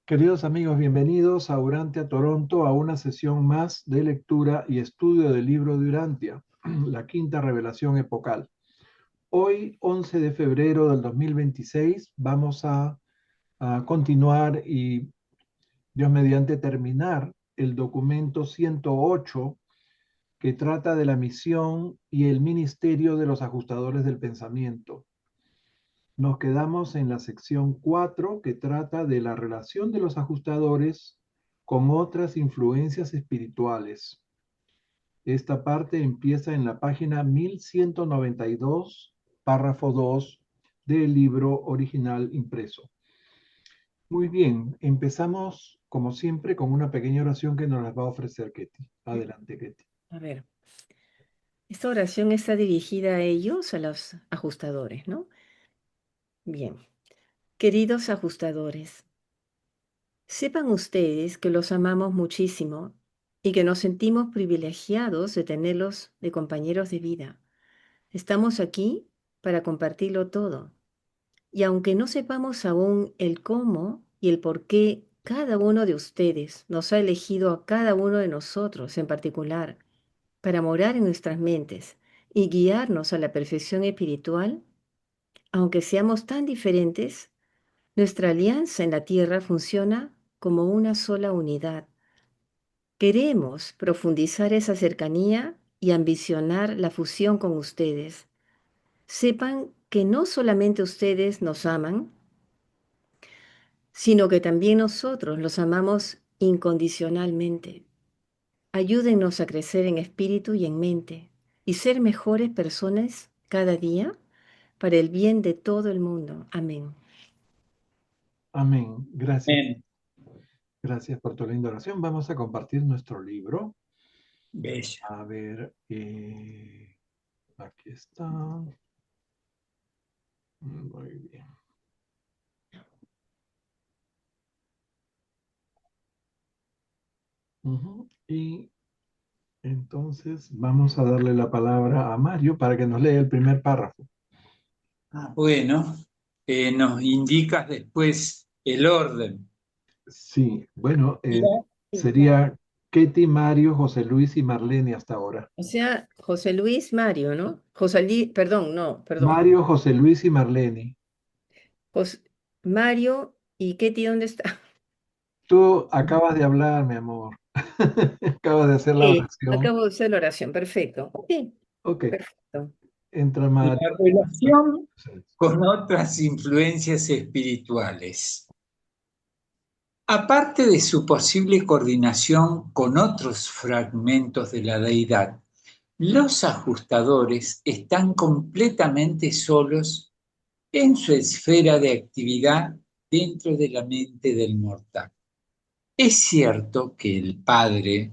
Queridos amigos, bienvenidos a Urantia Toronto a una sesión más de lectura y estudio del libro de Urantia, la quinta revelación epocal. Hoy, 11 de febrero del 2026, vamos a continuar y, Dios mediante, terminar el documento 108 que trata de la misión y el ministerio de los ajustadores del pensamiento. Nos quedamos en la sección 4 que trata de la relación de los ajustadores con otras influencias espirituales. Esta parte empieza en la página 1192, párrafo 2 del libro original impreso. Muy bien, empezamos como siempre con una pequeña oración que nos las va a ofrecer Ketty. Adelante, Ketty. A ver, esta oración está dirigida a ellos, a los ajustadores, ¿no? Bien, queridos ajustadores, sepan ustedes que los amamos muchísimo y que nos sentimos privilegiados de tenerlos de compañeros de vida. Estamos aquí para compartirlo todo. Y aunque no sepamos aún el cómo y el por qué cada uno de ustedes nos ha elegido a cada uno de nosotros en particular para morar en nuestras mentes y guiarnos a la perfección espiritual, aunque seamos tan diferentes, nuestra alianza en la tierra funciona como una sola unidad. Queremos profundizar esa cercanía y ambicionar la fusión con ustedes. Sepan que no solamente ustedes nos aman, sino que también nosotros los amamos incondicionalmente. Ayúdennos a crecer en espíritu y en mente y ser mejores personas cada día para el bien de todo el mundo. Amén. Amén. Gracias. Amén. Gracias por tu linda oración. Vamos a compartir nuestro libro. Bella. A ver, aquí está. Muy bien. Y entonces vamos a darle la palabra a Mario para que nos lea el primer párrafo. Bueno, nos indicas después el orden. Sí, bueno, Sí, claro. sería Ketty, Mario, José Luis y Marlene hasta ahora. O sea, José Luis Mario, ¿no? José Luis, perdón, no, perdón. Mario, José Luis y Marlene. Mario y Ketty, ¿dónde está? Tú acabas de hablar, mi amor. Acabas de hacer la Sí, oración. acabo de hacer la oración, perfecto. Sí, Ok, perfecto. entra La Mario. relación con otras influencias espirituales. Aparte de su posible coordinación con otros fragmentos de la deidad, los ajustadores están completamente solos en su esfera de actividad dentro de la mente del mortal. Es cierto que el Padre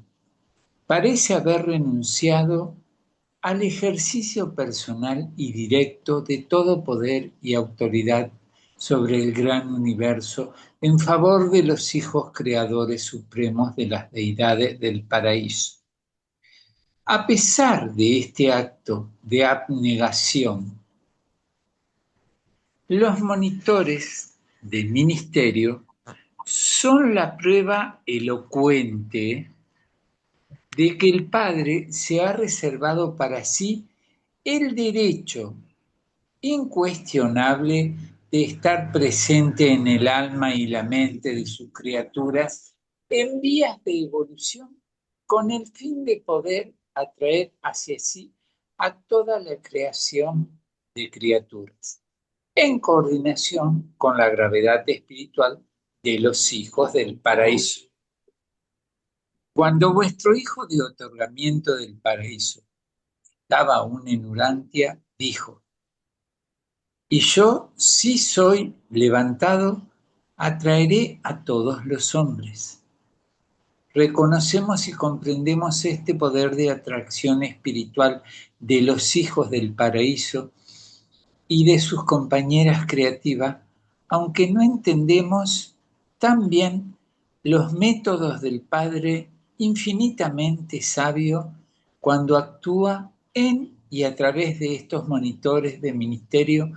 parece haber renunciado al ejercicio personal y directo de todo poder y autoridad sobre el gran universo en favor de los hijos creadores supremos de las deidades del paraíso. A pesar de este acto de abnegación, los monitores del ministerio son la prueba elocuente de que el Padre se ha reservado para sí el derecho incuestionable de estar presente en el alma y la mente de sus criaturas en vías de evolución con el fin de poder atraer hacia sí a toda la creación de criaturas, en coordinación con la gravedad espiritual de los hijos del paraíso. Cuando vuestro hijo de otorgamiento del paraíso estaba aún en Urantia, dijo: y yo, si soy levantado, atraeré a todos los hombres. Reconocemos y comprendemos este poder de atracción espiritual de los hijos del paraíso y de sus compañeras creativas, aunque no entendemos tan bien los métodos del Padre infinitamente sabio cuando actúa en y a través de estos monitores de ministerio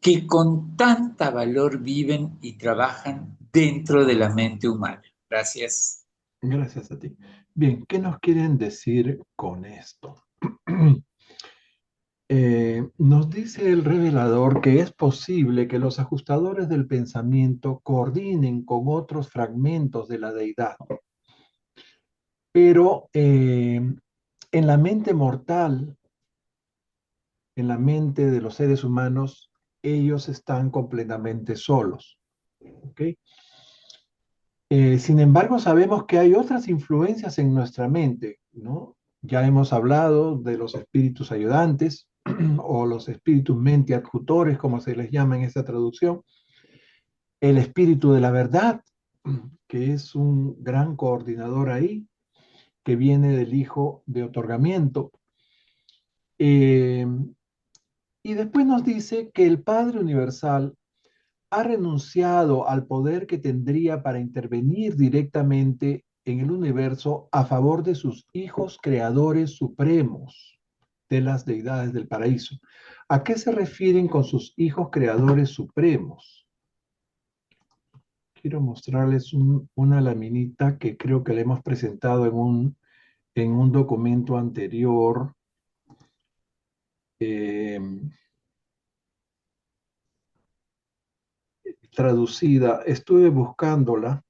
que con tanta valor viven y trabajan dentro de la mente humana. Gracias. Gracias a ti. Bien, ¿qué nos quieren decir con esto? Nos dice el revelador que es posible que los ajustadores del pensamiento coordinen con otros fragmentos de la deidad, pero en la mente mortal, en la mente de los seres humanos, ellos están completamente solos. ¿Ok? Sin embargo, sabemos que hay otras influencias en nuestra mente, ¿no? Ya hemos hablado de los espíritus ayudantes o los espíritus mente adjutores, como se les llama en esta traducción, el espíritu de la verdad, que es un gran coordinador ahí, que viene del hijo de otorgamiento. Eh, y después nos dice que el Padre Universal ha renunciado al poder que tendría para intervenir directamente en el universo a favor de sus hijos creadores supremos de las deidades del paraíso. ¿A qué se refieren con sus hijos creadores supremos? Quiero mostrarles una laminita que creo que le hemos presentado en un documento anterior. eh, Traducida. Estuve buscándola.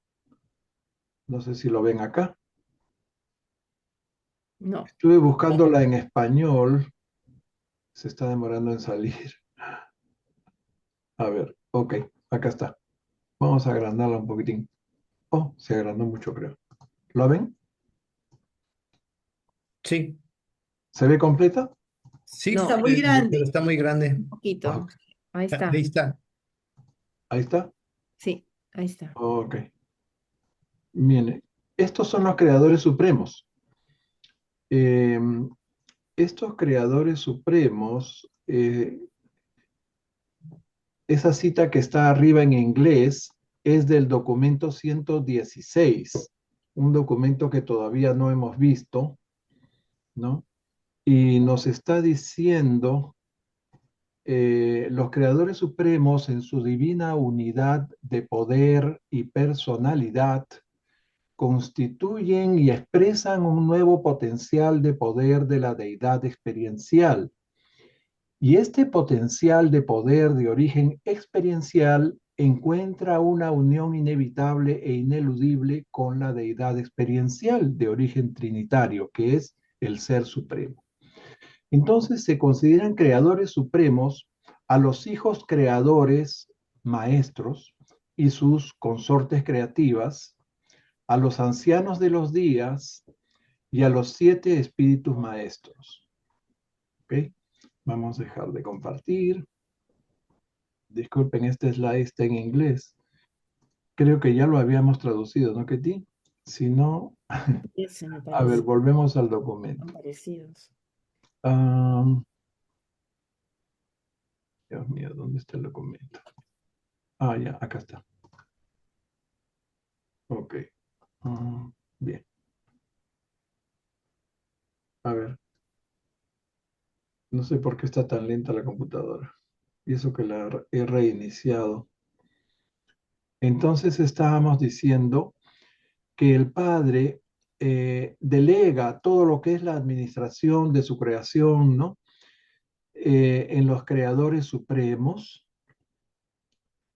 No sé si lo ven acá. No. Estuve buscándola en español. Se está demorando en salir. A ver, ok, acá está. Vamos a agrandarla un poquitín. Oh, se agrandó mucho, creo. ¿Lo ven? Sí, ¿Se ve completa? sí, No, Está muy pero grande. está muy grande. un poquito. Ah, Ahí está. Ahí está. ahí está. Sí, ahí está. Ok. Miren, estos son los creadores supremos. Eh, Estos creadores supremos, esa cita que está arriba en inglés es del documento 116, un documento que todavía no hemos visto, ¿no? Y nos está diciendo los creadores supremos en su divina unidad de poder y personalidad constituyen y expresan un nuevo potencial de poder de la deidad experiencial. Y este potencial de poder de origen experiencial encuentra una unión inevitable e ineludible con la deidad experiencial de origen trinitario, que es el Ser Supremo. Entonces se consideran creadores supremos a los hijos creadores maestros y sus consortes creativas, a los ancianos de los días y a los 7 espíritus maestros. ¿Ok? Vamos a dejar de compartir. Disculpen, este slide está en inglés. Creo que ya lo habíamos traducido, ¿no, Ketty? Si no, Ese me a ver, parece. volvemos al Son documento. parecidos. Dios mío, ¿dónde está el documento? Ah, ya, acá está. Ok. Bien. A ver. No sé por qué está tan lenta la computadora. Y eso que la he reiniciado. Entonces estábamos diciendo que el Padre delega todo lo que es la administración de su creación, ¿no? En los creadores supremos,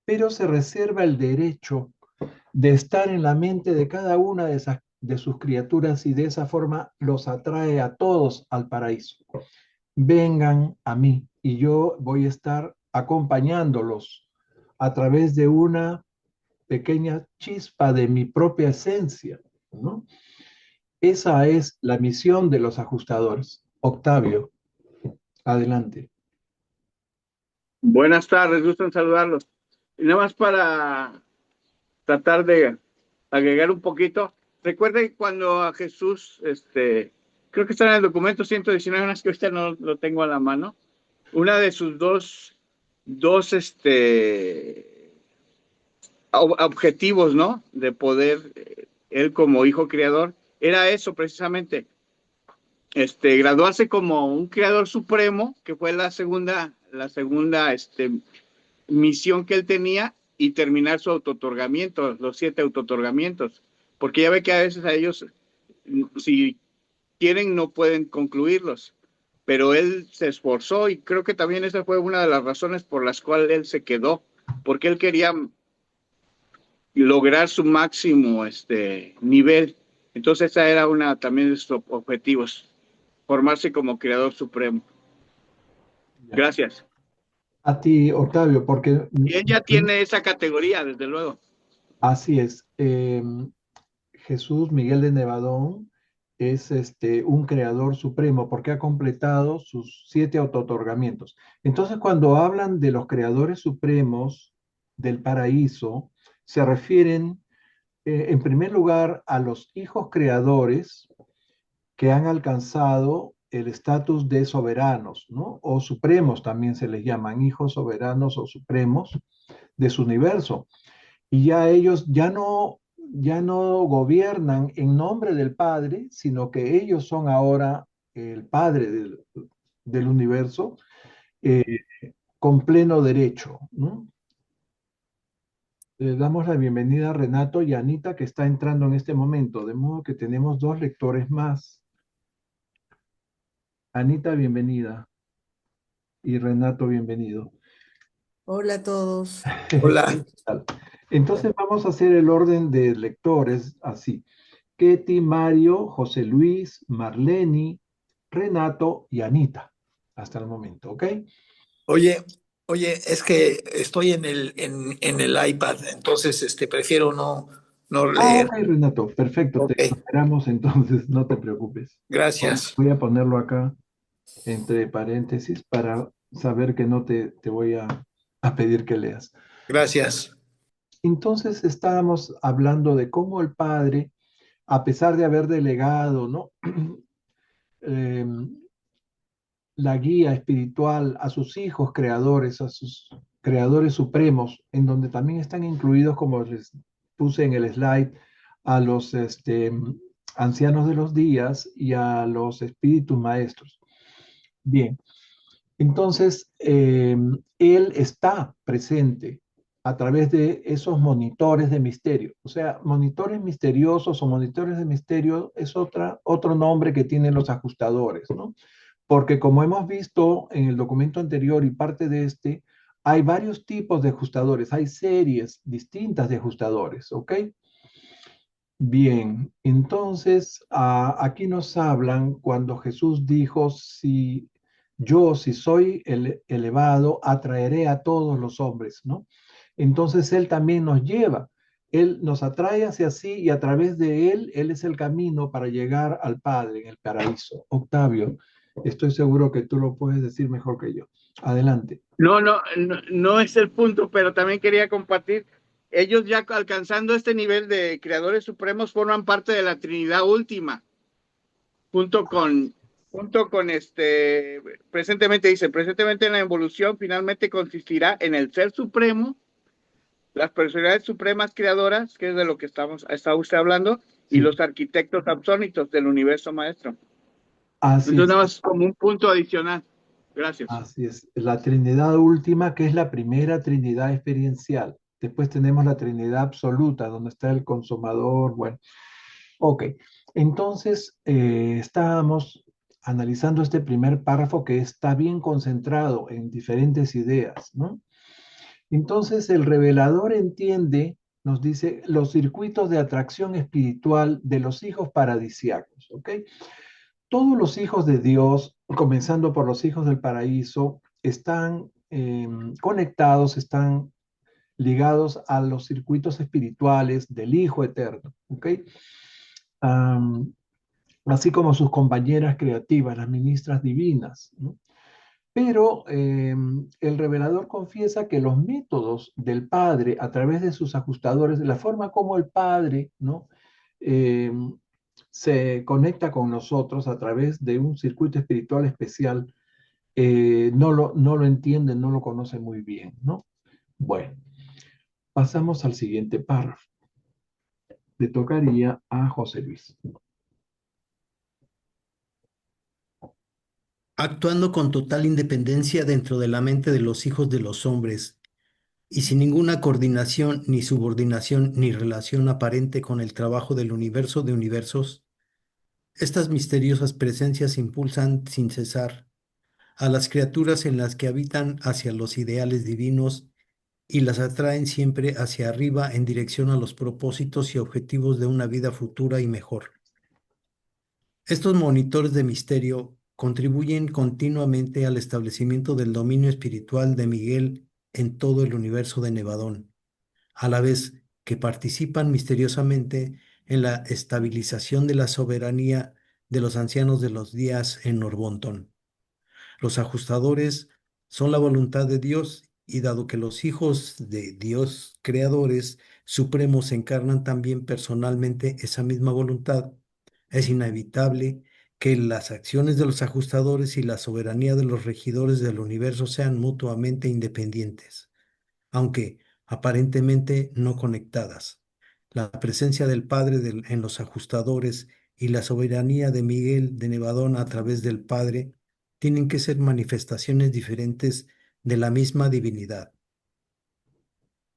pero se reserva el derecho de estar en la mente de cada una de sus criaturas y de esa forma los atrae a todos al paraíso. Vengan a mí y yo voy a estar acompañándolos a través de una pequeña chispa de mi propia esencia, ¿no? Esa es la misión de los ajustadores. Octavio, adelante. Buenas tardes, gusto en saludarlos. Y nada más para tratar de agregar un poquito. Recuerden cuando a Jesús, creo que está en el documento 119, unas que ahorita no lo tengo a la mano, una de sus dos objetivos, ¿no? De poder, él como hijo creador, era eso precisamente, graduarse como un creador supremo, que fue la segunda, misión que él tenía y terminar su autootorgamiento, los 7 autootorgamientos. Porque ya ve que a veces a ellos, si quieren, no pueden concluirlos. Pero él se esforzó y creo que también esa fue una de las razones por las cuales él se quedó, porque él quería lograr su máximo nivel. Entonces esa era una también de sus objetivos, formarse como creador supremo. Gracias. A ti, Octavio, porque Y él ya tiene esa categoría, desde luego. así es. Jesús Miguel de Nevadón es un creador supremo porque ha completado sus 7 autootorgamientos. Entonces, cuando hablan de los creadores supremos del paraíso, se refieren en primer lugar a los hijos creadores que han alcanzado el estatus de soberanos, ¿no? O supremos también se les llaman, hijos soberanos o supremos de su universo. Y ya ellos ya no gobiernan en nombre del Padre, sino que ellos son ahora el Padre del universo eh, con pleno derecho, ¿no? Le damos la bienvenida a Renato y a Anita que está entrando en este momento, de modo que tenemos 2 lectores más. Anita, bienvenida. Y Renato, bienvenido. Hola a todos. Hola. Entonces vamos a hacer el orden de lectores así. Ketty, Mario, José Luis, Marleni, Renato y Anita. Hasta el momento, ¿ok? Oye, es que estoy en el iPad, entonces prefiero no leer. Ok, Renato, perfecto. Te Ok, esperamos entonces, no te preocupes. gracias. Voy a ponerlo acá entre paréntesis para saber que no te voy a pedir que leas. Gracias. Entonces estábamos hablando de cómo el padre, a pesar de haber delegado, ¿no? La guía espiritual a sus hijos creadores, a sus creadores supremos, en donde también están incluidos, como les puse en el slide, a los ancianos de los días y a los espíritus maestros. Bien, entonces él está presente a través de esos monitores de misterio. O sea, monitores misteriosos o monitores de misterio es otro nombre que tienen los ajustadores, ¿no? Porque como hemos visto en el documento anterior y parte de hay varios tipos de ajustadores, hay series distintas de ajustadores, ¿ok? Bien, entonces aquí nos hablan cuando Jesús dijo, si soy elevado, atraeré a todos los hombres, ¿no? Entonces Él también nos lleva, Él nos atrae hacia sí y a través de Él es el camino para llegar al Padre en el paraíso. Octavio, estoy seguro que tú lo puedes decir mejor que yo. Adelante. No es el punto, pero también quería compartir. Ellos ya alcanzando este nivel de creadores supremos forman parte de la Trinidad Última, junto con presentemente en la evolución finalmente consistirá en el Ser Supremo, las personalidades supremas creadoras, que es de lo que está usted hablando, Sí. y los arquitectos absónitos del universo maestro. Así Entonces, es. nada más como un punto adicional. Gracias. Así es. La Trinidad última, que es la primera Trinidad experiencial. Después tenemos la Trinidad absoluta, donde está el consumador. Bueno, ok. Entonces, estábamos analizando este primer párrafo que está bien concentrado en diferentes ideas, ¿no? Entonces, el revelador entiende, nos dice, los circuitos de atracción espiritual de los hijos paradisiacos, ¿ok? Todos los hijos de Dios, comenzando por los hijos del paraíso, están conectados, están ligados a los circuitos espirituales del Hijo Eterno, ¿ok? Así como sus compañeras creativas, las ministras divinas, ¿no? Pero el revelador confiesa que los métodos del Padre, a través de sus ajustadores, de la forma como el Padre, ¿no? Se conecta con nosotros a través de un circuito espiritual especial, no lo entienden, no lo conocen muy bien, ¿no? Bueno, pasamos al siguiente párrafo. Le tocaría a José Luis. Actuando con total independencia dentro de la mente de los hijos de los hombres, y sin ninguna coordinación, ni subordinación, ni relación aparente con el trabajo del universo de universos, estas misteriosas presencias impulsan sin cesar a las criaturas en las que habitan hacia los ideales divinos y las atraen siempre hacia arriba en dirección a los propósitos y objetivos de una vida futura y mejor. Estos monitores de misterio contribuyen continuamente al establecimiento del dominio espiritual de Miguel en todo el universo de Nevadón, a la vez que participan misteriosamente en la estabilización de la soberanía de los ancianos de los días en Norbonton. Los ajustadores son la voluntad de Dios y dado que los hijos de Dios creadores supremos encarnan también personalmente esa misma voluntad, es inevitable que las acciones de los ajustadores y la soberanía de los regidores del universo sean mutuamente independientes, aunque aparentemente no conectadas. La presencia del Padre en los ajustadores y la soberanía de Miguel de Nevadón a través del Padre tienen que ser manifestaciones diferentes de la misma divinidad.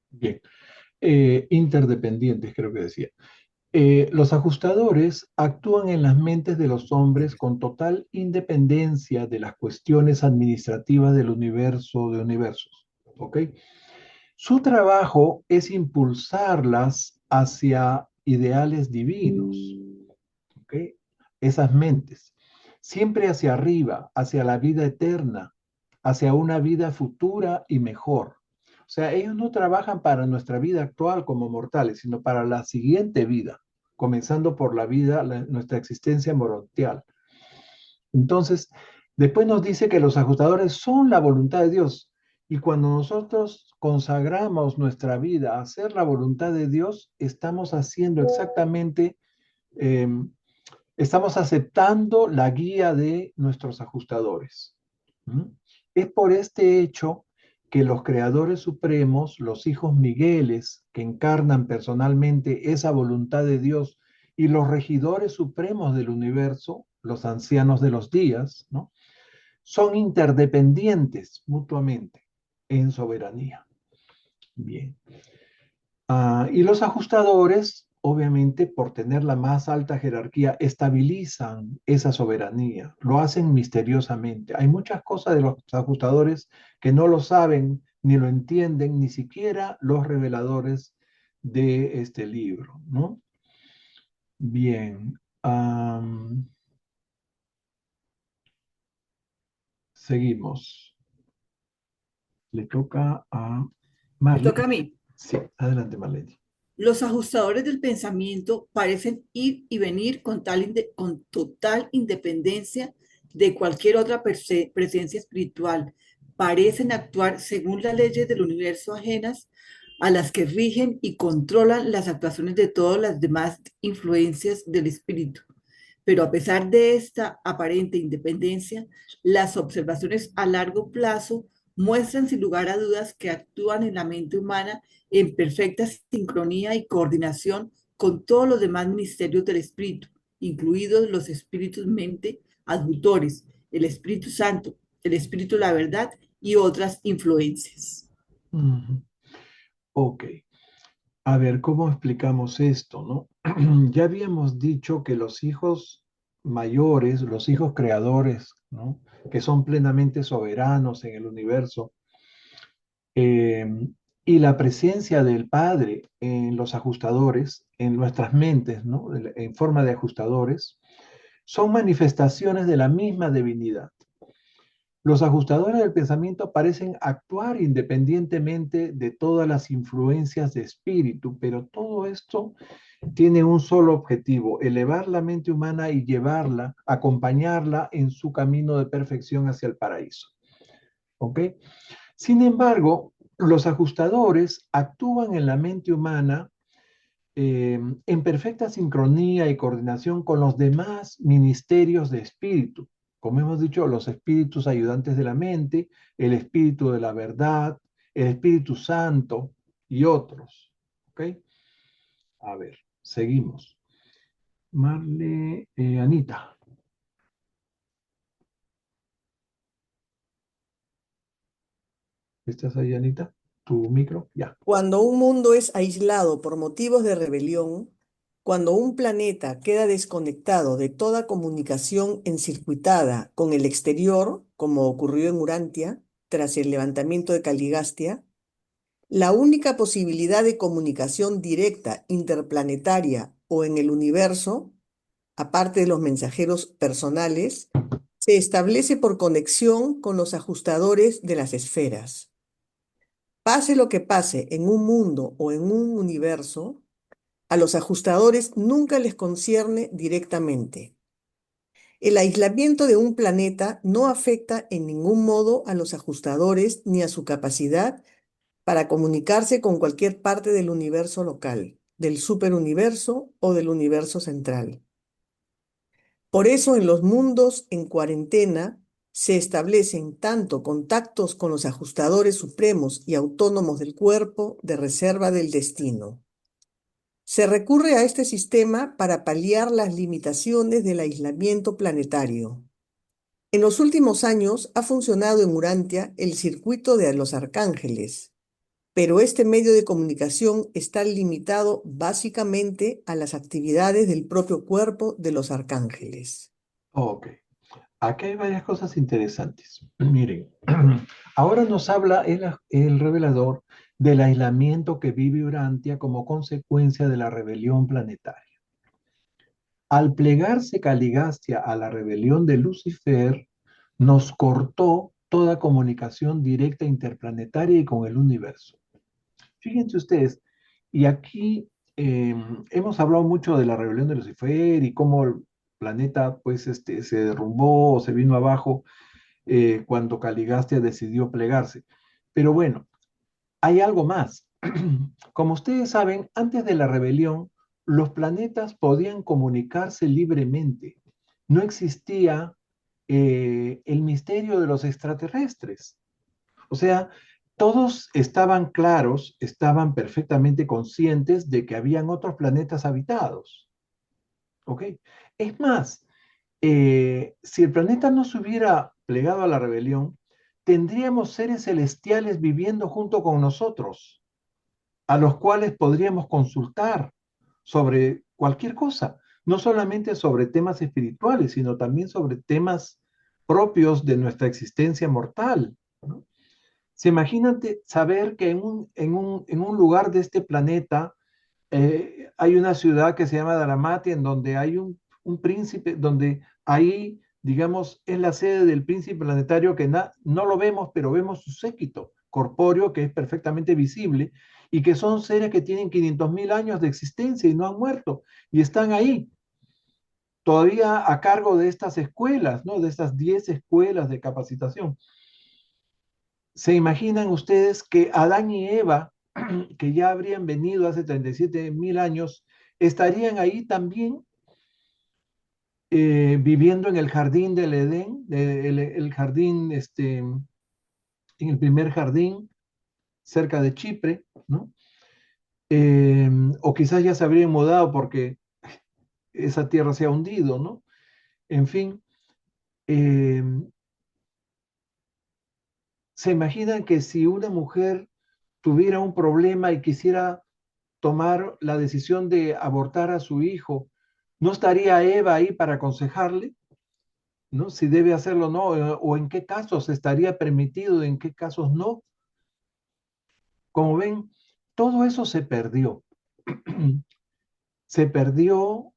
Bien. Interdependientes, creo que decía. Los ajustadores actúan en las mentes de los hombres con total independencia de las cuestiones administrativas del universo de universos. ¿Ok? Su trabajo es impulsarlas hacia ideales divinos. ¿Ok? Esas mentes. Siempre hacia arriba, hacia la vida eterna, hacia una vida futura y mejor. O sea, ellos no trabajan para nuestra vida actual como mortales, sino para la siguiente vida, comenzando por la vida, nuestra existencia morontial. Entonces, después nos dice que los ajustadores son la voluntad de Dios. Y cuando nosotros consagramos nuestra vida a hacer la voluntad de Dios, estamos haciendo exactamente, eh, estamos aceptando la guía de nuestros ajustadores. ¿Mm? Es por este hecho que los creadores supremos, los hijos Migueles, que encarnan personalmente esa voluntad de Dios, y los regidores supremos del universo, los ancianos de los días, ¿no? Son interdependientes mutuamente en soberanía. Bien. Y los ajustadores, obviamente, por tener la más alta jerarquía, estabilizan esa soberanía, lo hacen misteriosamente. Hay muchas cosas de los ajustadores que no lo saben ni lo entienden, ni siquiera los reveladores de este libro, ¿no? Bien. Seguimos. Le toca a Me toca Marlene. a mí. Sí, adelante, Marlene. Los ajustadores del pensamiento parecen ir y venir con total independencia de cualquier otra presencia espiritual. Parecen actuar según las leyes del universo ajenas a las que rigen y controlan las actuaciones de todas las demás influencias del espíritu. Pero a pesar de esta aparente independencia, las observaciones a largo plazo muestran sin lugar a dudas que actúan en la mente humana en perfecta sincronía y coordinación con todos los demás ministerios del espíritu, incluidos los espíritus mente adultores, el Espíritu Santo, el Espíritu de la Verdad y otras influencias. Ok. A ver, ¿cómo explicamos esto, no? Ya habíamos dicho que los hijos mayores, los hijos creadores, ¿no? Que son plenamente soberanos en el universo, eh, y la presencia del Padre en los ajustadores, en nuestras mentes, ¿no? En forma de ajustadores, son manifestaciones de la misma divinidad. Los ajustadores del pensamiento parecen actuar independientemente de todas las influencias de espíritu, pero todo esto tiene un solo objetivo: elevar la mente humana y llevarla, acompañarla en su camino de perfección hacia el paraíso. ¿Ok? Sin embargo, los ajustadores actúan en la mente humana en perfecta sincronía y coordinación con los demás ministerios de espíritu. Como hemos dicho, los espíritus ayudantes de la mente, el espíritu de la verdad, el Espíritu Santo y otros. ¿Ok? A ver, seguimos. Marle, Anita. ¿Estás ahí, Anita? tu micro, ya. Cuando un mundo es aislado por motivos de rebelión, cuando un planeta queda desconectado de toda comunicación encircuitada con el exterior, como ocurrió en Urantia tras el levantamiento de Caligastia, la única posibilidad de comunicación directa interplanetaria o en el universo, aparte de los mensajeros personales, se establece por conexión con los ajustadores de las esferas. Pase lo que pase en un mundo o en un universo, a los ajustadores nunca les concierne directamente. El aislamiento de un planeta no afecta en ningún modo a los ajustadores ni a su capacidad para comunicarse con cualquier parte del universo local, del superuniverso o del universo central. Por eso en los mundos en cuarentena se establecen tanto contactos con los ajustadores supremos y autónomos del cuerpo de reserva del destino. Se recurre a este sistema para paliar las limitaciones del aislamiento planetario. En los últimos años ha funcionado en Urantia el circuito de los arcángeles, pero este medio de comunicación está limitado básicamente a las actividades del propio cuerpo de los arcángeles. Ok. Aquí hay varias cosas interesantes. Miren, ahora nos habla el revelador del aislamiento que vive Urantia como consecuencia de la rebelión planetaria. Al plegarse Caligastia a la rebelión de Lucifer, nos cortó toda comunicación directa interplanetaria y con el universo. Fíjense ustedes, y aquí hemos hablado mucho de la rebelión de Lucifer y cómo el planeta pues, se derrumbó o se vino abajo cuando Caligastia decidió plegarse. Pero bueno, hay algo más. Como ustedes saben, antes de la rebelión, los planetas podían comunicarse libremente. No existía el misterio de los extraterrestres. O sea, todos estaban claros, estaban perfectamente conscientes de que habían otros planetas habitados. ¿Ok? Es más, si el planeta no se hubiera plegado a la rebelión, tendríamos seres celestiales viviendo junto con nosotros, a los cuales podríamos consultar sobre cualquier cosa, no solamente sobre temas espirituales, sino también sobre temas propios de nuestra existencia mortal, ¿no? Se imaginan saber que en un lugar de este planeta hay una ciudad que se llama Daramati, en donde hay un príncipe, donde ahí, digamos, es la sede del príncipe planetario que no lo vemos, pero vemos su séquito corpóreo que es perfectamente visible y que son seres que tienen 500.000 años de existencia y no han muerto y están ahí, todavía a cargo de estas escuelas, ¿no? De estas 10 escuelas de capacitación. ¿Se imaginan ustedes que Adán y Eva, que ya habrían venido hace 37.000 años, estarían ahí también viviendo en el jardín del Edén, el jardín, en el primer jardín, cerca de Chipre, ¿no? O quizás ya se habrían mudado porque esa tierra se ha hundido, ¿no? En fin, eh, ¿se imaginan que si una mujer tuviera un problema y quisiera tomar la decisión de abortar a su hijo, ¿no estaría Eva ahí para aconsejarle? ¿No? Si debe hacerlo o no, o en qué casos estaría permitido, en qué casos no. Como ven, todo eso se perdió. Se perdió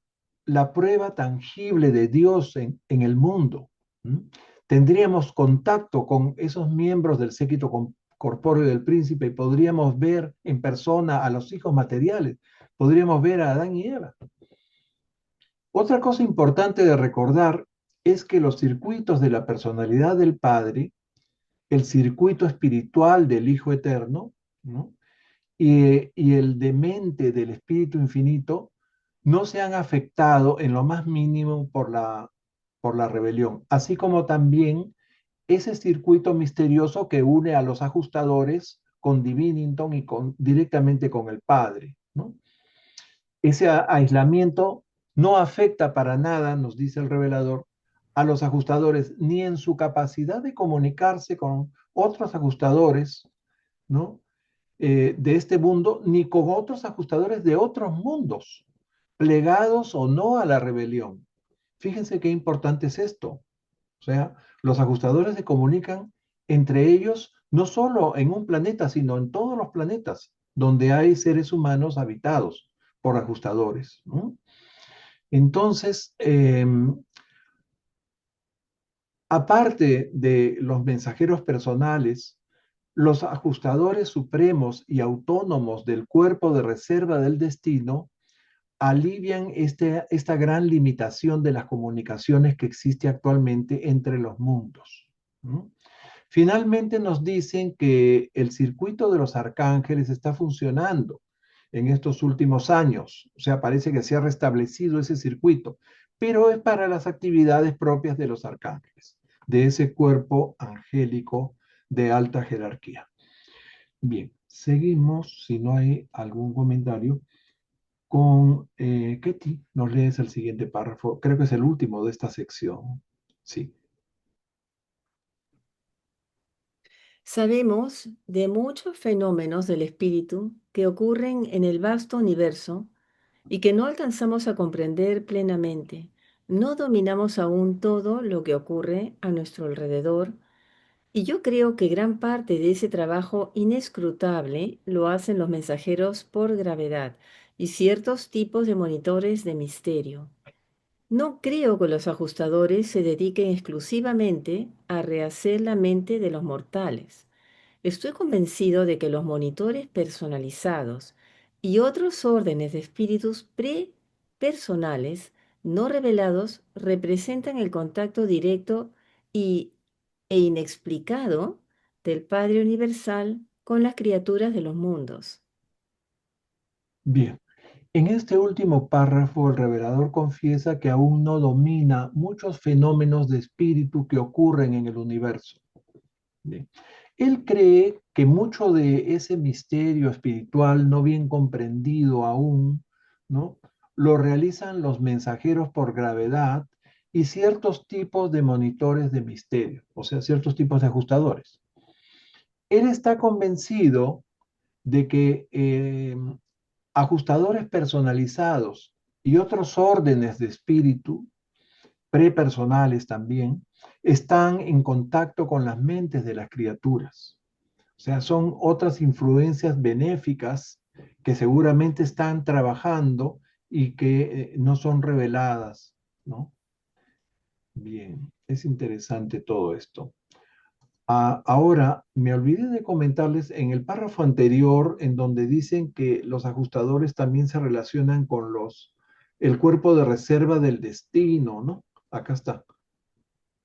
la prueba tangible de Dios en el mundo. ¿Mm? Tendríamos contacto con esos miembros del séquito corpóreo del príncipe y podríamos ver en persona a los hijos materiales, podríamos ver a Adán y Eva. Otra cosa importante de recordar es que los circuitos de la personalidad del Padre, el circuito espiritual del Hijo Eterno, ¿no? y el de mente del Espíritu Infinito, no se han afectado en lo más mínimo por la rebelión, así como también ese circuito misterioso que une a los ajustadores con Divinington y directamente con el Padre, ¿no? Ese aislamiento no afecta para nada, nos dice el revelador, a los ajustadores, ni en su capacidad de comunicarse con otros ajustadores, ¿no? de este mundo, ni con otros ajustadores de otros mundos, plegados o no a la rebelión. Fíjense qué importante es esto. O sea, los ajustadores se comunican entre ellos no solo en un planeta, sino en todos los planetas donde hay seres humanos habitados por ajustadores, ¿no? Entonces, aparte de los mensajeros personales, los ajustadores supremos y autónomos del cuerpo de reserva del destino alivian esta gran limitación de las comunicaciones que existe actualmente entre los mundos, ¿no? Finalmente nos dicen que el circuito de los arcángeles está funcionando en estos últimos años. O sea, parece que se ha restablecido ese circuito, pero es para las actividades propias de los arcángeles, de ese cuerpo angélico de alta jerarquía. Bien, seguimos, si no hay algún comentario, con Ketty. Nos lees el siguiente párrafo. Creo que es el último de esta sección. Sí. Sabemos de muchos fenómenos del espíritu que ocurren en el vasto universo y que no alcanzamos a comprender plenamente. No dominamos aún todo lo que ocurre a nuestro alrededor, y yo creo que gran parte de ese trabajo inescrutable lo hacen los mensajeros por gravedad y ciertos tipos de monitores de misterio. No creo que los ajustadores se dediquen exclusivamente a rehacer la mente de los mortales. Estoy convencido de que los monitores personalizados y otros órdenes de espíritus prepersonales no revelados representan el contacto directo y, e inexplicado del Padre Universal con las criaturas de los mundos. Bien. En este último párrafo, el revelador confiesa que aún no domina muchos fenómenos de espíritu que ocurren en el universo. Bien. Él cree que mucho de ese misterio espiritual no bien comprendido aún, ¿no?, lo realizan los mensajeros por gravedad y ciertos tipos de monitores de misterio, o sea, ciertos tipos de ajustadores. Él está convencido de que ajustadores personalizados y otros órdenes de espíritu, prepersonales también, están en contacto con las mentes de las criaturas. O sea, son otras influencias benéficas que seguramente están trabajando y que no son reveladas, ¿no? Bien, es interesante todo esto. Ahora, me olvidé de comentarles en el párrafo anterior, en donde dicen que los ajustadores también se relacionan con el cuerpo de reserva del destino, ¿no? Acá está.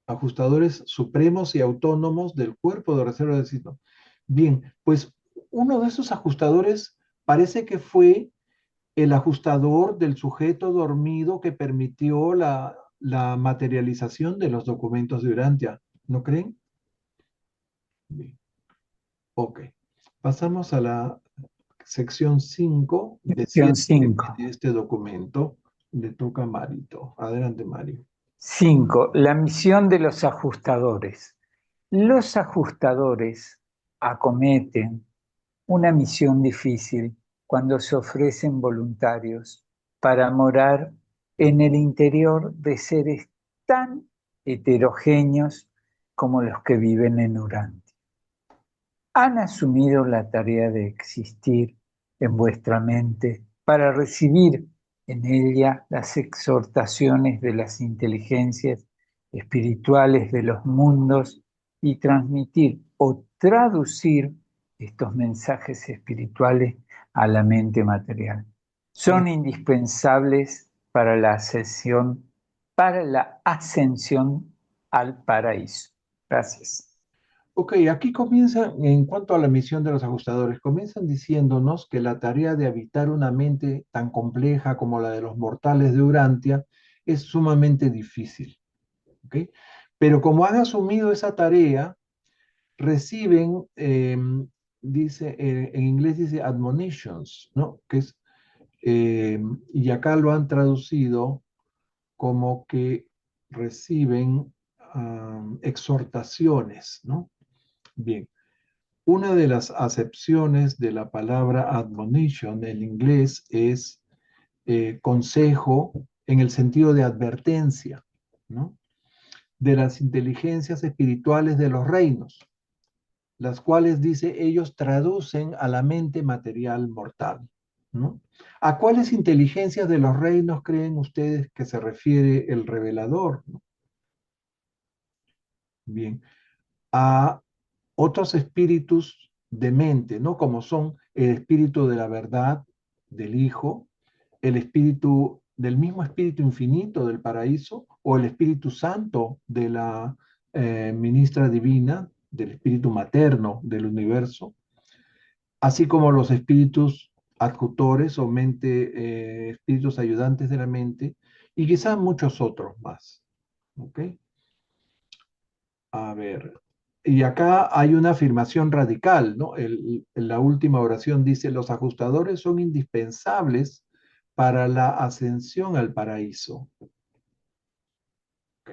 Ajustadores supremos y autónomos del cuerpo de reserva del destino. Bien, pues uno de esos ajustadores parece que fue el ajustador del sujeto dormido que permitió la materialización de los documentos de Urantia. ¿No creen? Bien. Ok. Pasamos a la sección 5 de Sección 7 que 5. tiene este documento. Le toca a Marito. Adelante, Mario. 5. La misión de los ajustadores. Los ajustadores acometen una misión difícil cuando se ofrecen voluntarios para morar en el interior de seres tan heterogéneos como los que viven en Urantia. Han asumido la tarea de existir en vuestra mente para recibir en ella las exhortaciones de las inteligencias espirituales de los mundos y transmitir o traducir estos mensajes espirituales a la mente material. Son indispensables para la ascensión al paraíso. Gracias. Ok, aquí comienzan, en cuanto a la misión de los ajustadores, comienzan diciéndonos que la tarea de habitar una mente tan compleja como la de los mortales de Urantia es sumamente difícil. ¿Ok? Pero como han asumido esa tarea, reciben, dice, en inglés dice admonitions, ¿no? Que es, y acá lo han traducido como que reciben exhortaciones, ¿no? Bien. Una de las acepciones de la palabra admonition en inglés es consejo en el sentido de advertencia, ¿no? De las inteligencias espirituales de los reinos, las cuales, dice, ellos traducen a la mente material mortal, ¿no? ¿A cuáles inteligencias de los reinos creen ustedes que se refiere el revelador? ¿No? Bien, a otros espíritus de mente, ¿no? Como son el espíritu de la verdad del Hijo, el espíritu del mismo espíritu infinito del paraíso o el Espíritu Santo de la ministra divina, del espíritu materno del universo, así como los espíritus adjutores o espíritus ayudantes de la mente y quizás muchos otros más. ¿Ok? A ver, y acá hay una afirmación radical, ¿no? La última oración dice, los ajustadores son indispensables para la ascensión al paraíso. Ok.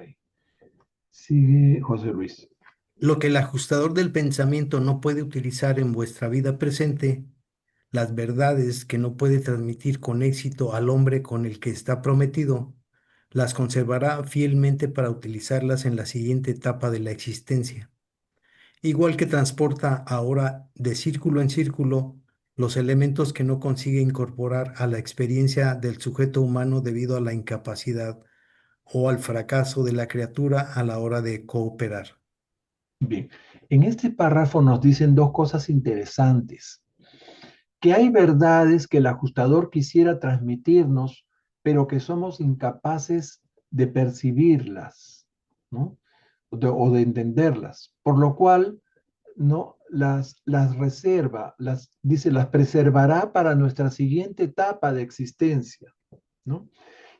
Sigue José Luis. Lo que el ajustador del pensamiento no puede utilizar en vuestra vida presente, las verdades que no puede transmitir con éxito al hombre con el que está prometido, las conservará fielmente para utilizarlas en la siguiente etapa de la existencia. Igual que transporta ahora de círculo en círculo los elementos que no consigue incorporar a la experiencia del sujeto humano debido a la incapacidad o al fracaso de la criatura a la hora de cooperar. Bien, en este párrafo nos dicen dos cosas interesantes, que hay verdades que el ajustador quisiera transmitirnos, pero que somos incapaces de percibirlas, ¿no? O de entenderlas, por lo cual no las reserva, dice, las preservará para nuestra siguiente etapa de existencia, ¿no?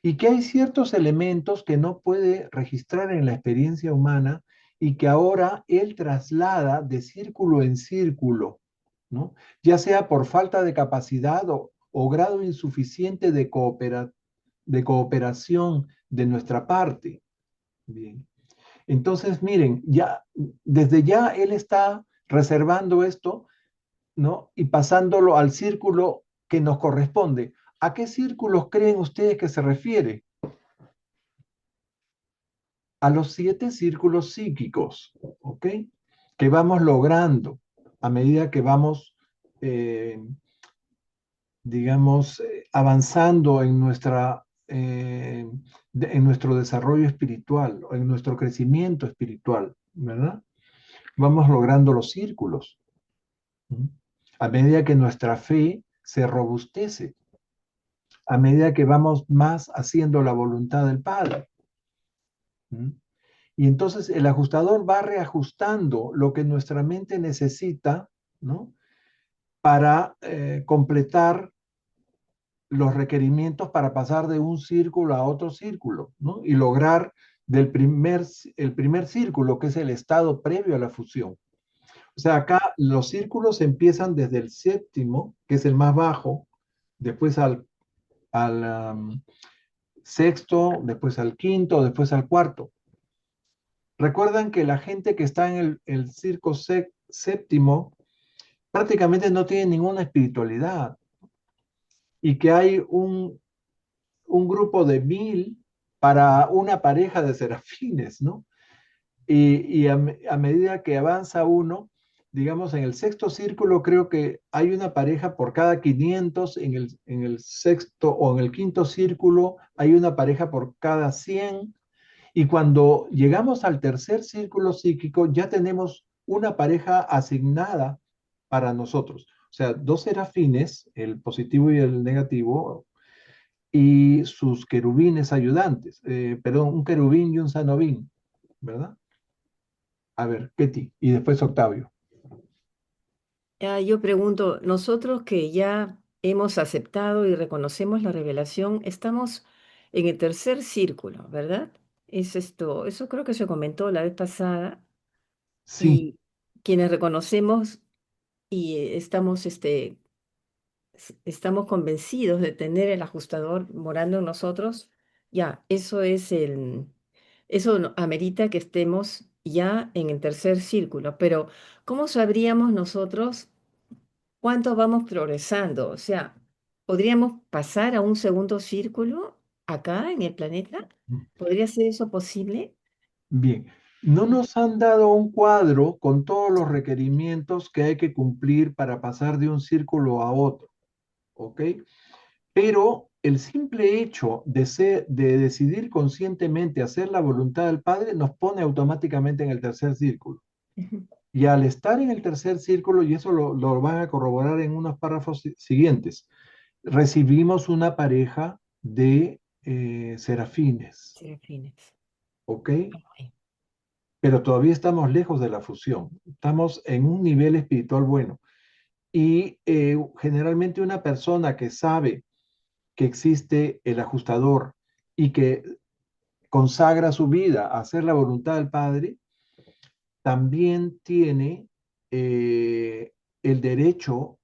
Y que hay ciertos elementos que no puede registrar en la experiencia humana y que ahora él traslada de círculo en círculo, ¿no? Ya sea por falta de capacidad o grado insuficiente de cooperación de nuestra parte. Bien. Entonces, miren, ya desde ya él está reservando esto, ¿no? Y pasándolo al círculo que nos corresponde. ¿A qué círculos creen ustedes que se refiere? A los 7 círculos psíquicos, ¿ok? Que vamos logrando a medida que vamos, digamos, avanzando en en nuestro desarrollo espiritual, o en nuestro crecimiento espiritual, ¿verdad? Vamos logrando los círculos. ¿Mm? A medida que nuestra fe se robustece, a medida que vamos más haciendo la voluntad del Padre. ¿Mm? Y entonces el ajustador va reajustando lo que nuestra mente necesita, ¿no? Para completar los requerimientos para pasar de un círculo a otro círculo, ¿no? Y lograr el primer círculo, que es el estado previo a la fusión. O sea, acá los círculos empiezan desde el séptimo, que es el más bajo, después al sexto, después al quinto, después al cuarto. Recuerdan que la gente que está en el circo séptimo prácticamente no tiene ninguna espiritualidad y que hay un grupo de 1000 para una pareja de serafines, ¿no? Y a medida que avanza uno, digamos, en el sexto círculo creo que hay una pareja por cada 500, en el sexto o en el quinto círculo hay una pareja por cada 100, y cuando llegamos al tercer círculo psíquico ya tenemos una pareja asignada para nosotros. O sea, 2 serafines, el positivo y el negativo, y sus querubines ayudantes. Perdón, un querubín y un sanobín, ¿verdad? A ver, Ketty, y después Octavio. Yo pregunto, nosotros que ya hemos aceptado y reconocemos la revelación, estamos en el tercer círculo, ¿verdad? Es esto, eso creo que se comentó la vez pasada, Sí, y quienes reconocemos y estamos convencidos de tener el ajustador morando en nosotros, ya, eso amerita que estemos ya en el tercer círculo, pero ¿cómo sabríamos nosotros cuánto vamos progresando? O sea, ¿podríamos pasar a un segundo círculo acá en el planeta? ¿Podría ser eso posible? Bien, no nos han dado un cuadro con todos los requerimientos que hay que cumplir para pasar de un círculo a otro, ¿ok? Pero el simple hecho de decidir conscientemente hacer la voluntad del Padre nos pone automáticamente en el tercer círculo. Ujú. Y al estar en el tercer círculo, y eso lo van a corroborar en unos párrafos siguientes, recibimos una pareja de serafines, Serafines. ¿ok? Ok. Pero todavía estamos lejos de la fusión. Estamos en un nivel espiritual bueno. Y generalmente una persona que sabe que existe el ajustador y que consagra su vida a hacer la voluntad del Padre, también tiene el derecho,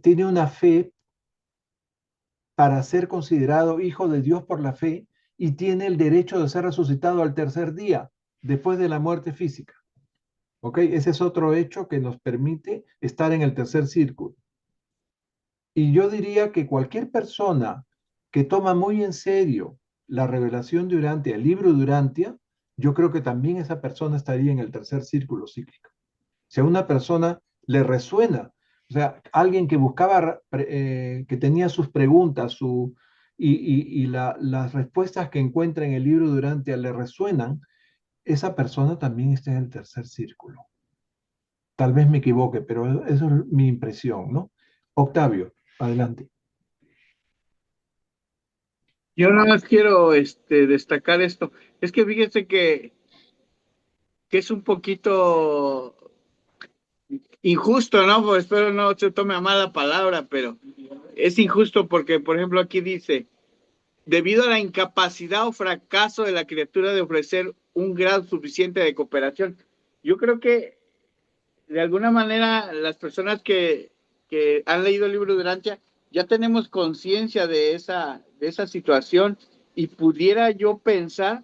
tiene una fe para ser considerado hijo de Dios por la fe y tiene el derecho de ser resucitado al tercer día, después de la muerte física. ¿Ok? Ese es otro hecho que nos permite estar en el tercer círculo. Y yo diría que cualquier persona que toma muy en serio la revelación de Urantia, el libro de Urantia, yo creo que también esa persona estaría en el tercer círculo cíclico. Si a una persona le resuena, o sea, alguien que buscaba, que tenía sus preguntas las respuestas que encuentra en el libro de Urantia le resuenan, esa persona también está en el tercer círculo. Tal vez me equivoque, pero eso es mi impresión, ¿no? Octavio, adelante. Yo nada más quiero destacar esto. Es que fíjese que es un poquito injusto, ¿no? Pues espero no se tome a mala palabra, pero es injusto porque, por ejemplo, aquí dice, debido a la incapacidad o fracaso de la criatura de ofrecer un grado suficiente de cooperación. Yo creo que de alguna manera las personas que han leído el libro de Urantia ya tenemos conciencia de esa situación y pudiera yo pensar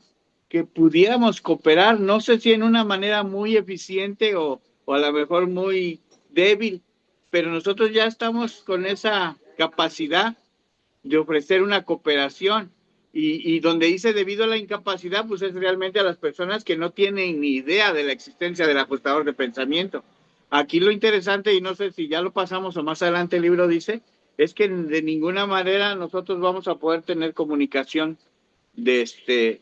que pudiéramos cooperar, no sé si en una manera muy eficiente o a lo mejor muy débil, pero nosotros ya estamos con esa capacidad de ofrecer una cooperación. Y donde dice debido a la incapacidad, pues es realmente a las personas que no tienen ni idea de la existencia del ajustador de pensamiento. Aquí lo interesante, y no sé si ya lo pasamos o más adelante el libro dice, es que de ninguna manera nosotros vamos a poder tener comunicación de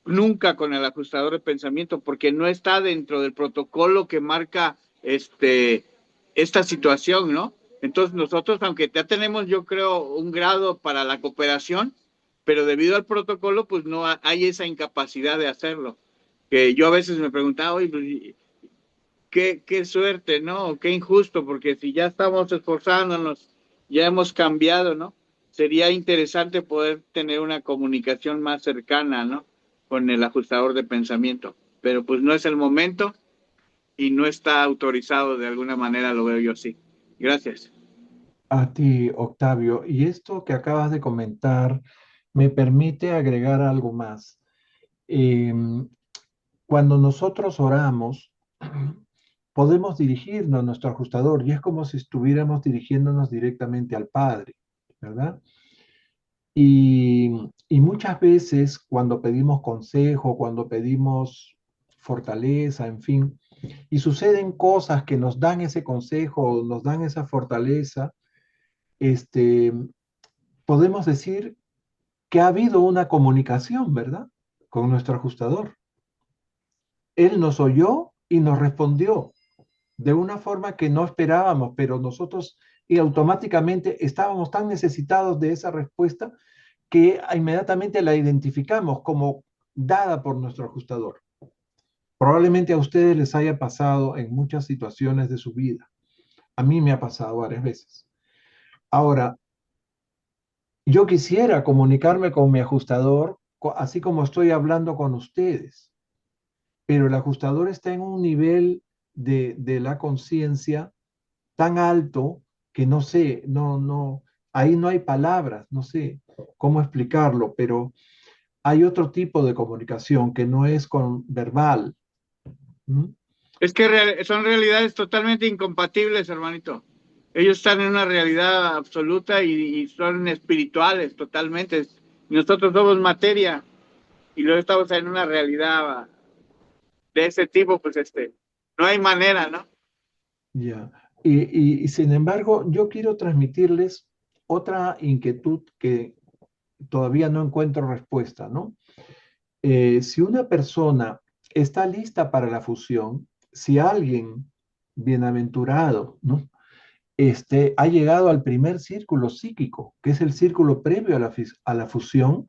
nunca con el ajustador de pensamiento, porque no está dentro del protocolo que marca esta situación, ¿no? Entonces nosotros, aunque ya tenemos, yo creo, un grado para la cooperación, pero debido al protocolo, pues no hay esa incapacidad de hacerlo. Que yo a veces me preguntaba, oye, pues, qué suerte, ¿no? Qué injusto, porque si ya estamos esforzándonos, ya hemos cambiado, ¿no? Sería interesante poder tener una comunicación más cercana, ¿no? Con el ajustador de pensamiento. Pero pues no es el momento y no está autorizado de alguna manera, lo veo yo así. Gracias. A ti, Octavio, y esto que acabas de comentar me permite agregar algo más. Em, Cuando nosotros oramos, podemos dirigirnos a nuestro ajustador y es como si estuviéramos dirigiéndonos directamente al Padre, ¿verdad? Y, y muchas veces cuando pedimos consejo, cuando pedimos fortaleza, en fin, y suceden cosas que nos dan ese consejo, nos dan esa fortaleza, este, podemos decir que ha habido una comunicación, ¿verdad? Con nuestro ajustador. Él nos oyó y nos respondió de una forma que no esperábamos, pero nosotros y automáticamente estábamos tan necesitados de esa respuesta que inmediatamente la identificamos como dada por nuestro ajustador. Probablemente a ustedes les haya pasado en muchas situaciones de su vida. A mí me ha pasado varias veces. Ahora, yo quisiera comunicarme con mi ajustador, así como estoy hablando con ustedes, pero el ajustador está en un nivel de la conciencia tan alto que no sé, ahí no hay palabras, no sé cómo explicarlo, pero hay otro tipo de comunicación que no es con verbal, ¿Mm? Es que son realidades totalmente incompatibles, hermanito. Ellos están en una realidad absoluta y son espirituales totalmente. Y nosotros somos materia y luego estamos en una realidad de ese tipo, pues no hay manera, ¿no? Ya. Y sin embargo, yo quiero transmitirles otra inquietud que todavía no encuentro respuesta, ¿no? Si una persona está lista para la fusión, si alguien bienaventurado, ¿no? Ha llegado al primer círculo psíquico, que es el círculo previo a la fusión,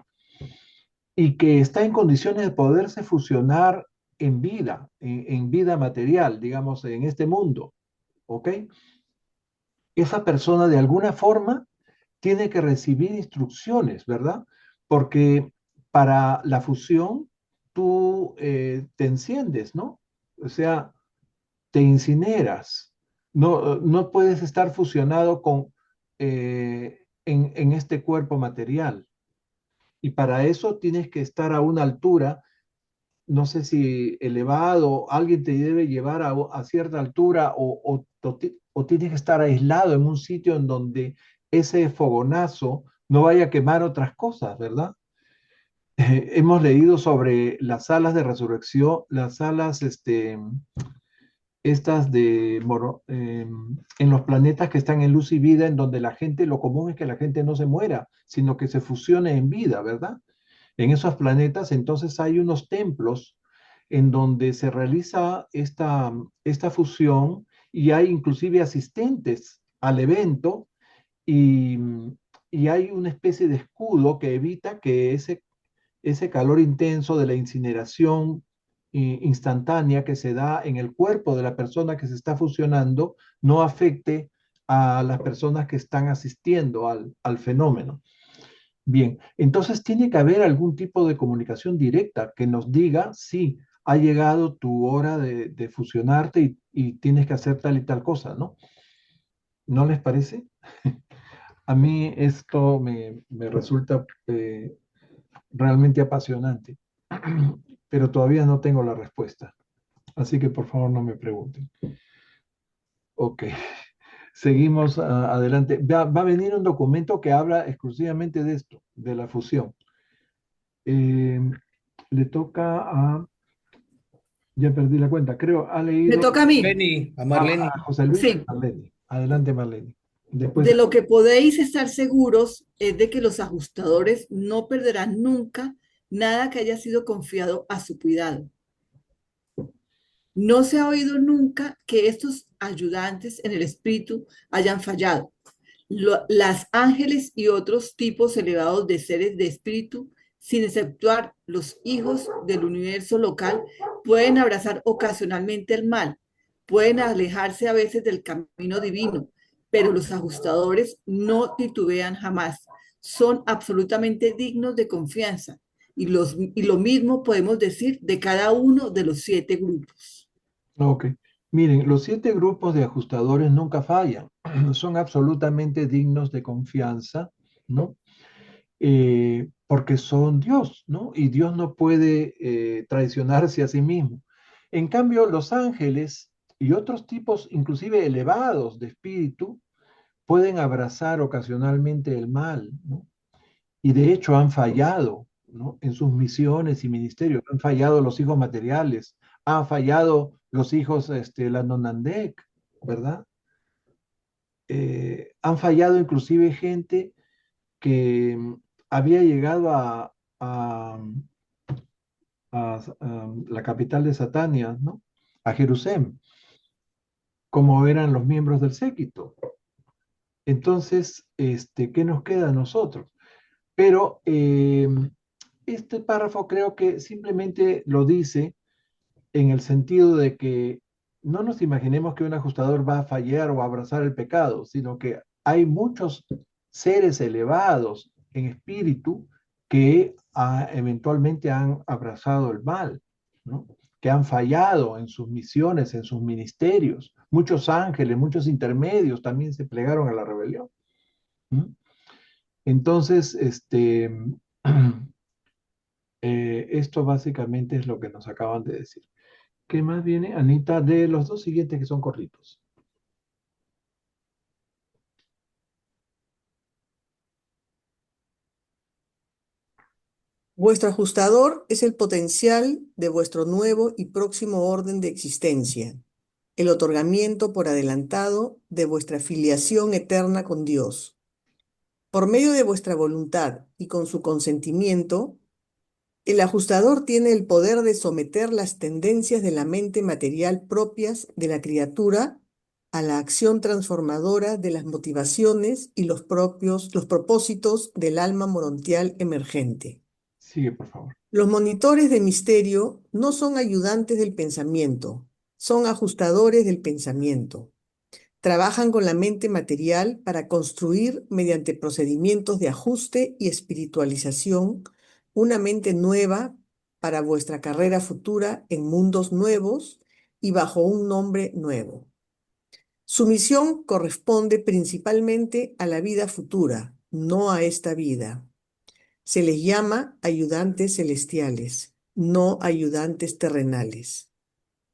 y que está en condiciones de poderse fusionar en vida, en vida material, digamos, en este mundo, ¿ok? Esa persona de alguna forma tiene que recibir instrucciones, ¿verdad? Porque para la fusión tú te enciendes, ¿no? O sea, te incineras. No, no puedes estar fusionado en este cuerpo material. Y para eso tienes que estar a una altura, no sé si elevado, alguien te debe llevar a cierta altura o tienes que estar aislado en un sitio en donde ese fogonazo no vaya a quemar otras cosas, ¿verdad? Hemos leído sobre las salas de resurrección, las salas, estas en los planetas que están en luz y vida, en donde la gente, lo común es que la gente no se muera, sino que se fusione en vida, ¿verdad? En esos planetas, entonces hay unos templos en donde se realiza esta fusión y hay inclusive asistentes al evento y, y hay una especie de escudo que evita que ese calor intenso de la incineración instantánea que se da en el cuerpo de la persona que se está fusionando no afecte a las personas que están asistiendo al fenómeno. Bien, entonces tiene que haber algún tipo de comunicación directa que nos diga, sí, ha llegado tu hora de fusionarte y tienes que hacer tal y tal cosa, ¿no? ¿No les parece? A mí esto me resulta realmente apasionante, pero todavía no tengo la respuesta. Así que por favor no me pregunten. Ok, seguimos adelante. Va a venir un documento que habla exclusivamente de esto, de la fusión. Eh, le toca ya perdí la cuenta, creo, ha Me leído toca a mí. Marlene, a Marlene. a José Luis y Sí. Marlene. Adelante, Marlene. Después, De lo que podéis estar seguros es de que los ajustadores no perderán nunca nada que haya sido confiado a su cuidado. No se ha oído nunca que estos ayudantes en el espíritu hayan fallado. Las ángeles y otros tipos elevados de seres de espíritu, sin exceptuar los hijos del universo local, pueden abrazar ocasionalmente el mal, pueden alejarse a veces del camino divino, pero los ajustadores no titubean jamás, son absolutamente dignos de confianza. Y lo mismo podemos decir de cada uno de los 7 grupos. ok. Miren, los 7 grupos de ajustadores nunca fallan. Son absolutamente dignos de confianza, ¿no? Porque son Dios, ¿no? Y Dios no puede traicionarse a sí mismo. En cambio, los ángeles y otros tipos, inclusive elevados de espíritu, pueden abrazar ocasionalmente el mal, ¿no? Y de hecho han fallado, ¿no? En sus misiones y ministerios. Han fallado los hijos materiales, han fallado los hijos, la Nonandek, ¿verdad? Han fallado inclusive gente que había llegado a la capital de Satania, ¿no? A Jerusalén, como eran los miembros del séquito. Entonces, ¿qué nos queda a nosotros? Pero este párrafo creo que simplemente lo dice en el sentido de que no nos imaginemos que un ajustador va a fallar o a abrazar el pecado, sino que hay muchos seres elevados en espíritu que eventualmente han abrazado el mal, ¿no? Que han fallado en sus misiones, en sus ministerios. Muchos ángeles, muchos intermedios también se plegaron a la rebelión. ¿Mm? Entonces, esto básicamente es lo que nos acaban de decir. ¿Qué más viene? Anita, de los dos siguientes que son cortitos. Vuestro ajustador es el potencial de vuestro nuevo y próximo orden de existencia, el otorgamiento por adelantado de vuestra filiación eterna con Dios. Por medio de vuestra voluntad y con su consentimiento, el ajustador tiene el poder de someter las tendencias de la mente material propias de la criatura a la acción transformadora de las motivaciones y los propósitos del alma morontial emergente. Sigue, por favor. Los monitores de misterio no son ayudantes del pensamiento, son ajustadores del pensamiento. Trabajan con la mente material para construir, mediante procedimientos de ajuste y espiritualización, una mente nueva para vuestra carrera futura en mundos nuevos y bajo un nombre nuevo. Su misión corresponde principalmente a la vida futura, no a esta vida. Se les llama ayudantes celestiales, no ayudantes terrenales.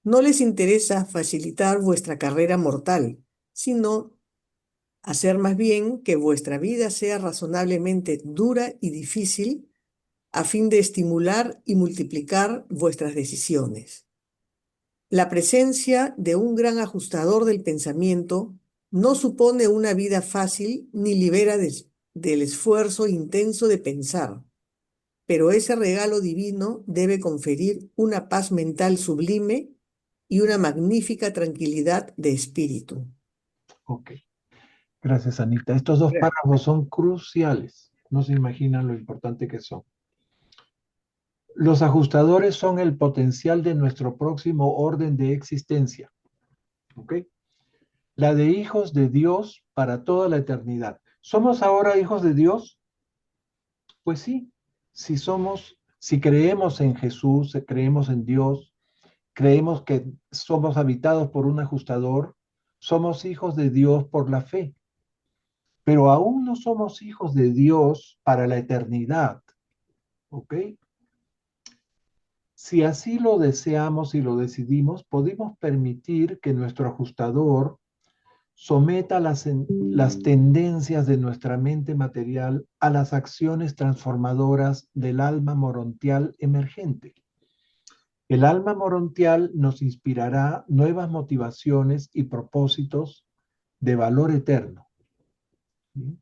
No les interesa facilitar vuestra carrera mortal, sino hacer más bien que vuestra vida sea razonablemente dura y difícil a fin de estimular y multiplicar vuestras decisiones. La presencia de un gran ajustador del pensamiento no supone una vida fácil ni libera del esfuerzo intenso de pensar, pero ese regalo divino debe conferir una paz mental sublime y una magnífica tranquilidad de espíritu. Ok. Gracias, Anita. Estos dos párrafos son cruciales. No se imaginan lo importante que son. Los ajustadores son el potencial de nuestro próximo orden de existencia. ¿Ok? La de hijos de Dios para toda la eternidad. ¿Somos ahora hijos de Dios? Pues sí, si creemos en Jesús, creemos en Dios, creemos que somos habitados por un ajustador, somos hijos de Dios por la fe. Pero aún no somos hijos de Dios para la eternidad. ¿Ok? Si así lo deseamos y lo decidimos, podemos permitir que nuestro ajustador someta las tendencias de nuestra mente material a las acciones transformadoras del alma morontial emergente. El alma morontial nos inspirará nuevas motivaciones y propósitos de valor eterno. ¿Sí?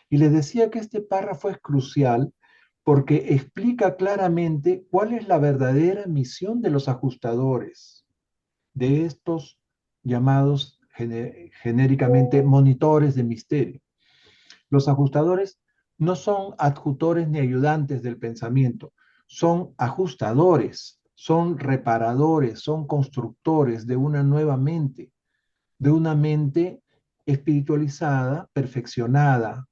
Y les decía que este párrafo es crucial porque explica claramente cuál es la verdadera misión de los ajustadores, de estos llamados genéricamente monitores de misterio. Los ajustadores no son adjutores ni ayudantes del pensamiento, son ajustadores, son reparadores, son constructores de una nueva mente, de una mente espiritualizada, perfeccionada,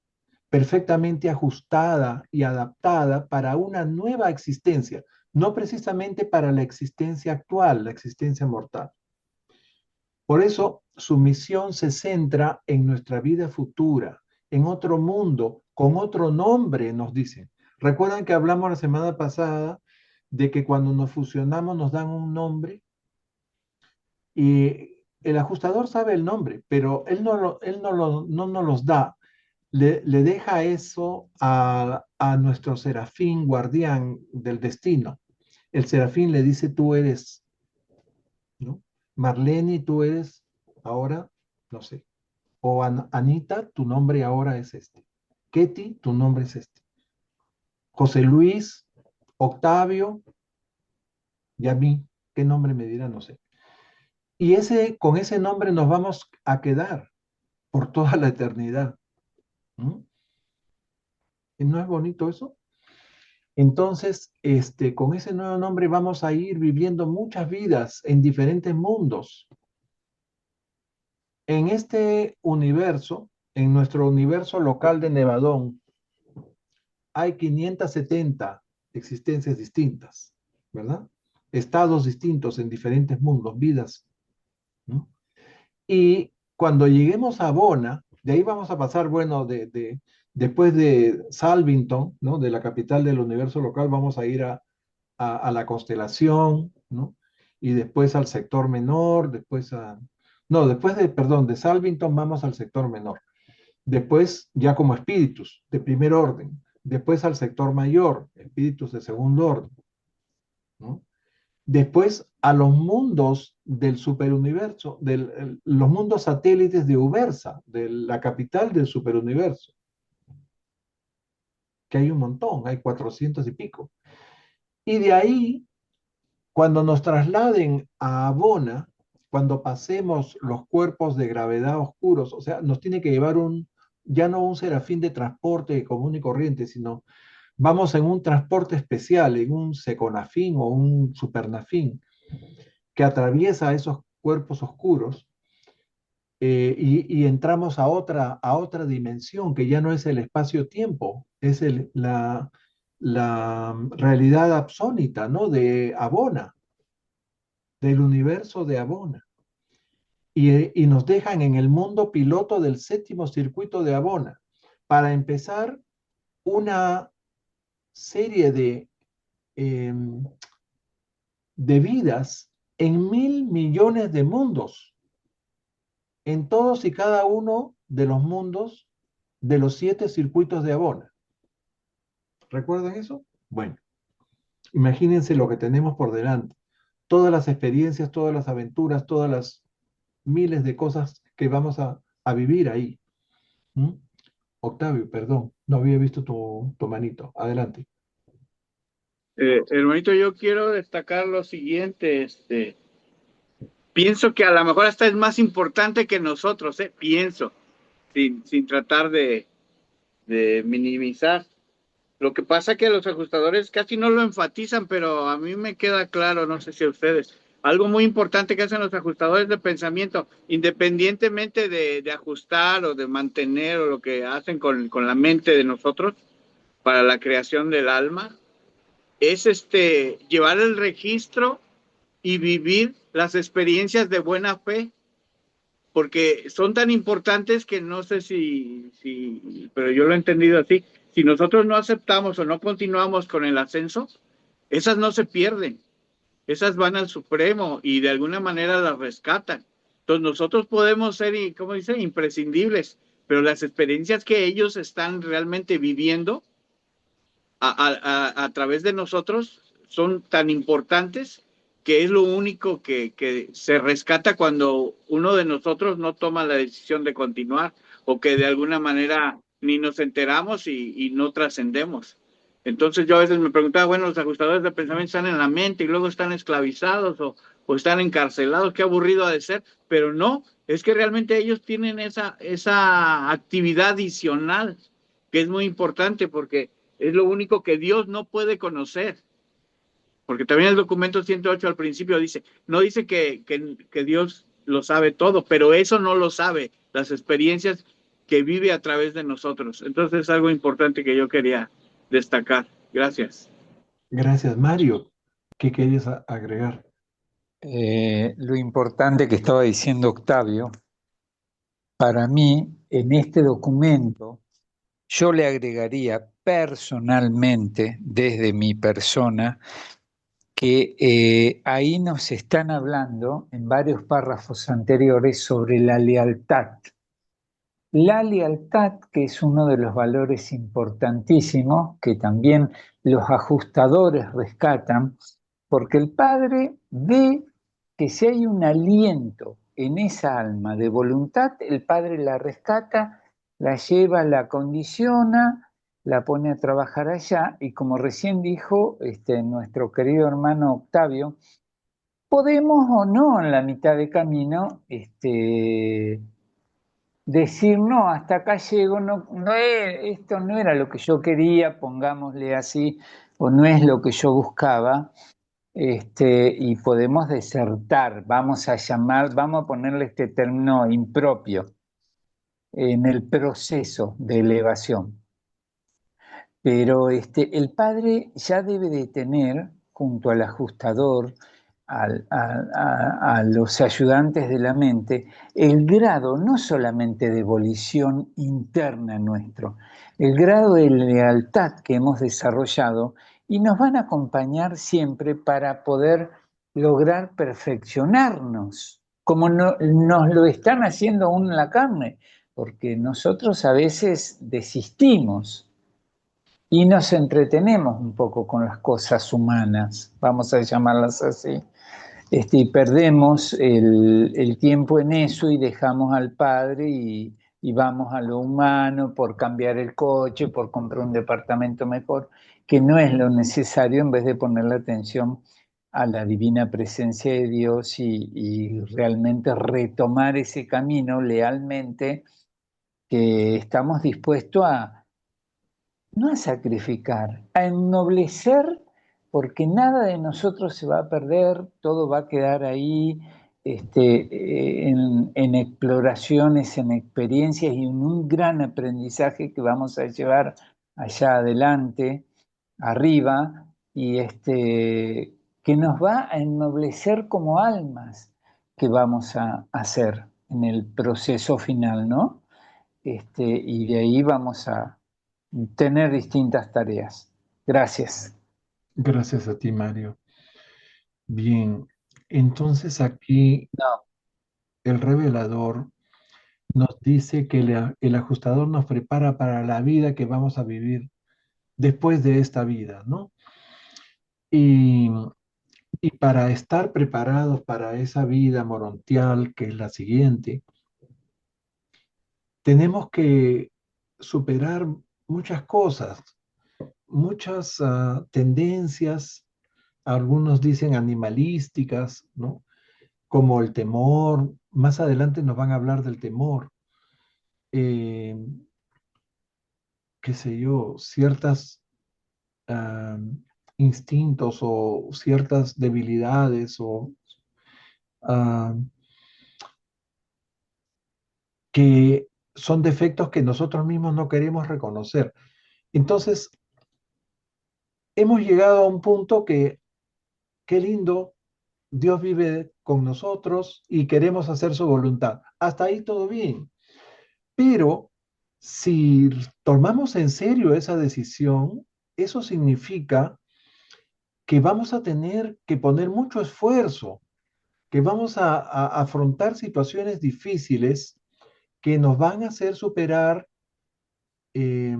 perfectamente ajustada y adaptada para una nueva existencia, no precisamente para la existencia actual, la existencia mortal. Por eso su misión se centra en nuestra vida futura, en otro mundo, con otro nombre, nos dicen. ¿Recuerdan que hablamos la semana pasada de que cuando nos fusionamos nos dan un nombre? Y el ajustador sabe el nombre, pero él no nos los da. Le deja eso a nuestro serafín guardián del destino. El serafín le dice, tú eres, ¿no? Marlene, tú eres ahora, no sé. O Anita, tu nombre ahora es este. Ketty, tu nombre es este. José Luis, Octavio, y a mí, ¿qué nombre me dirá? No sé. Y con ese nombre nos vamos a quedar por toda la eternidad. ¿Mm? ¿Y no es bonito eso? Entonces, con ese nuevo nombre vamos a ir viviendo muchas vidas en diferentes mundos. En este universo, en nuestro universo local de Nevadón, hay 570 existencias distintas, ¿verdad? Estados distintos en diferentes mundos, vidas, ¿no? Y cuando lleguemos a Bona, de ahí vamos a pasar, bueno, después de Salvington, ¿no? De la capital del universo local, vamos a ir a la constelación, ¿no? y después al sector menor, después no, de Salvington vamos al sector menor. Después ya como espíritus de primer orden, después al sector mayor, espíritus de segundo orden, ¿no? Después a los mundos del superuniverso, los mundos satélites de Ubersa, de la capital del superuniverso, que hay un montón, hay 400 y pico. Y de ahí, cuando nos trasladen a Abona, cuando pasemos los cuerpos de gravedad oscuros, o sea, nos tiene que llevar ya no un serafín de transporte común y corriente, sino vamos en un transporte especial, en un seconafín o un supernafín, que atraviesa esos cuerpos oscuros y entramos a otra dimensión que ya no es el espacio-tiempo, es la realidad absónita, ¿no? De Abona, del universo de Abona. Y nos dejan en el mundo piloto del séptimo circuito de Abona para empezar una serie de vidas en 1.000 millones de mundos, en todos y cada uno de los mundos de los 7 circuitos de Abona. ¿Recuerdan eso? Bueno, imagínense lo que tenemos por delante. Todas las experiencias, todas las aventuras, todas las miles de cosas que vamos a vivir ahí. ¿Mm? Octavio, perdón, no había visto tu manito. Adelante. Hermanito, yo quiero destacar lo siguiente, pienso que a lo mejor hasta es más importante que nosotros, pienso, sin tratar de minimizar. Lo que pasa que los ajustadores casi no lo enfatizan, pero a mí me queda claro, no sé si a ustedes, algo muy importante que hacen los ajustadores de pensamiento, independientemente de ajustar o de mantener o lo que hacen con la mente de nosotros para la creación del alma, es llevar el registro y vivir las experiencias de buena fe, porque son tan importantes que no sé pero yo lo he entendido así, si nosotros no aceptamos o no continuamos con el ascenso, esas no se pierden, esas van al Supremo y de alguna manera las rescatan. Entonces nosotros podemos ser, ¿cómo dice?, imprescindibles, pero las experiencias que ellos están realmente viviendo a través de nosotros son tan importantes que es lo único que se rescata cuando uno de nosotros no toma la decisión de continuar o que de alguna manera ni nos enteramos y no trascendemos. Entonces yo a veces me preguntaba, bueno, los ajustadores de pensamiento están en la mente y luego están esclavizados o están encarcelados, qué aburrido ha de ser, pero no, es que realmente ellos tienen esa actividad adicional que es muy importante porque es lo único que Dios no puede conocer. Porque también el documento 108 al principio dice, no dice que Dios lo sabe todo, pero eso no lo sabe, las experiencias que vive a través de nosotros. Entonces es algo importante que yo quería destacar. Gracias. Gracias, Mario. ¿Qué querías agregar? Lo importante que estaba diciendo Octavio, para mí, en este documento, yo le agregaría personalmente, desde mi persona, que ahí nos están hablando en varios párrafos anteriores sobre la lealtad. La lealtad, que es uno de los valores importantísimos, que también los ajustadores rescatan, porque el Padre ve que si hay un aliento en esa alma de voluntad, el Padre la rescata, la lleva, la condiciona, la pone a trabajar allá, y como recién dijo nuestro querido hermano Octavio, podemos o no en la mitad de camino decir, no, hasta acá llego, esto no era lo que yo quería, pongámosle así, o no es lo que yo buscaba, y podemos desertar, vamos a ponerle este término impropio, en el proceso de elevación. Pero el Padre ya debe de tener, junto al ajustador, a los ayudantes de la mente, el grado no solamente de volición interna nuestro, el grado de lealtad que hemos desarrollado y nos van a acompañar siempre para poder lograr perfeccionarnos, como nos lo están haciendo aún en la carne, porque nosotros a veces desistimos y nos entretenemos un poco con las cosas humanas, vamos a llamarlas así. Y perdemos el tiempo en eso y dejamos al Padre y vamos a lo humano por cambiar el coche, por comprar un departamento mejor, que no es lo necesario en vez de ponerle atención a la divina presencia de Dios y realmente retomar ese camino lealmente que estamos dispuestos no a sacrificar, a ennoblecer, porque nada de nosotros se va a perder, todo va a quedar ahí en exploraciones, en experiencias y en un gran aprendizaje que vamos a llevar allá adelante, arriba, y que nos va a ennoblecer como almas que vamos a hacer en el proceso final, ¿no? Y de ahí vamos a tener distintas tareas. Gracias. Gracias a ti, Mario. Bien, entonces aquí No, el revelador nos dice que el ajustador nos prepara para la vida que vamos a vivir después de esta vida, ¿no? Y, y para estar preparados para esa vida morontial, que es la siguiente, tenemos que superar muchas cosas, muchas tendencias, algunos dicen animalísticas, ¿no? Como el temor, más adelante nos van a hablar del temor, eh, qué sé yo, ciertas ah, instintos o ciertas debilidades o ah, que son defectos que nosotros mismos no queremos reconocer. Entonces, hemos llegado a un punto que, qué lindo, Dios vive con nosotros y queremos hacer su voluntad. Hasta ahí todo bien. Pero si tomamos en serio esa decisión, eso significa que vamos a tener que poner mucho esfuerzo, que vamos a afrontar situaciones difíciles que nos van a hacer superar eh,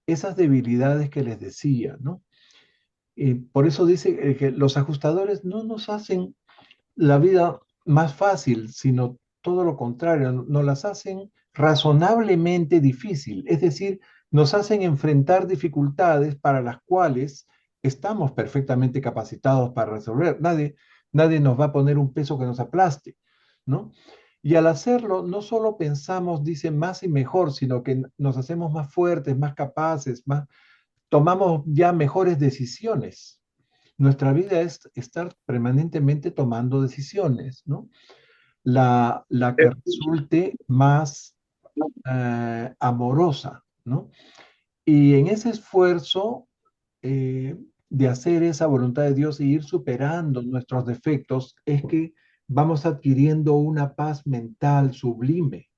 esas debilidades que les decía, ¿no? Por eso dice que los ajustadores no nos hacen la vida más fácil, sino todo lo contrario, nos las hacen razonablemente difícil, es decir, nos hacen enfrentar dificultades para las cuales estamos perfectamente capacitados para resolver. Nadie nos va a poner un peso que nos aplaste, ¿no? Y al hacerlo, no solo pensamos, dice, más y mejor, sino que nos hacemos más fuertes, más capaces, tomamos ya mejores decisiones. Nuestra vida es estar permanentemente tomando decisiones, ¿no? La que resulte más amorosa, ¿no? Y en ese esfuerzo eh, de hacer esa voluntad de Dios e ir superando nuestros defectos, es que vamos adquiriendo una paz mental sublime,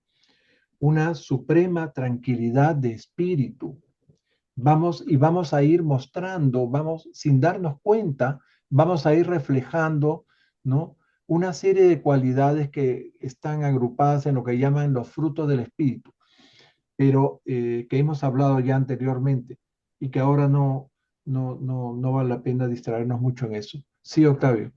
una suprema tranquilidad de espíritu, vamos a ir mostrando, vamos sin darnos cuenta, vamos a ir reflejando, ¿no? Una serie de cualidades que están agrupadas en lo que llaman los frutos del espíritu, pero que hemos hablado ya anteriormente y que ahora no vale la pena distraernos mucho en eso. Sí, Octavio.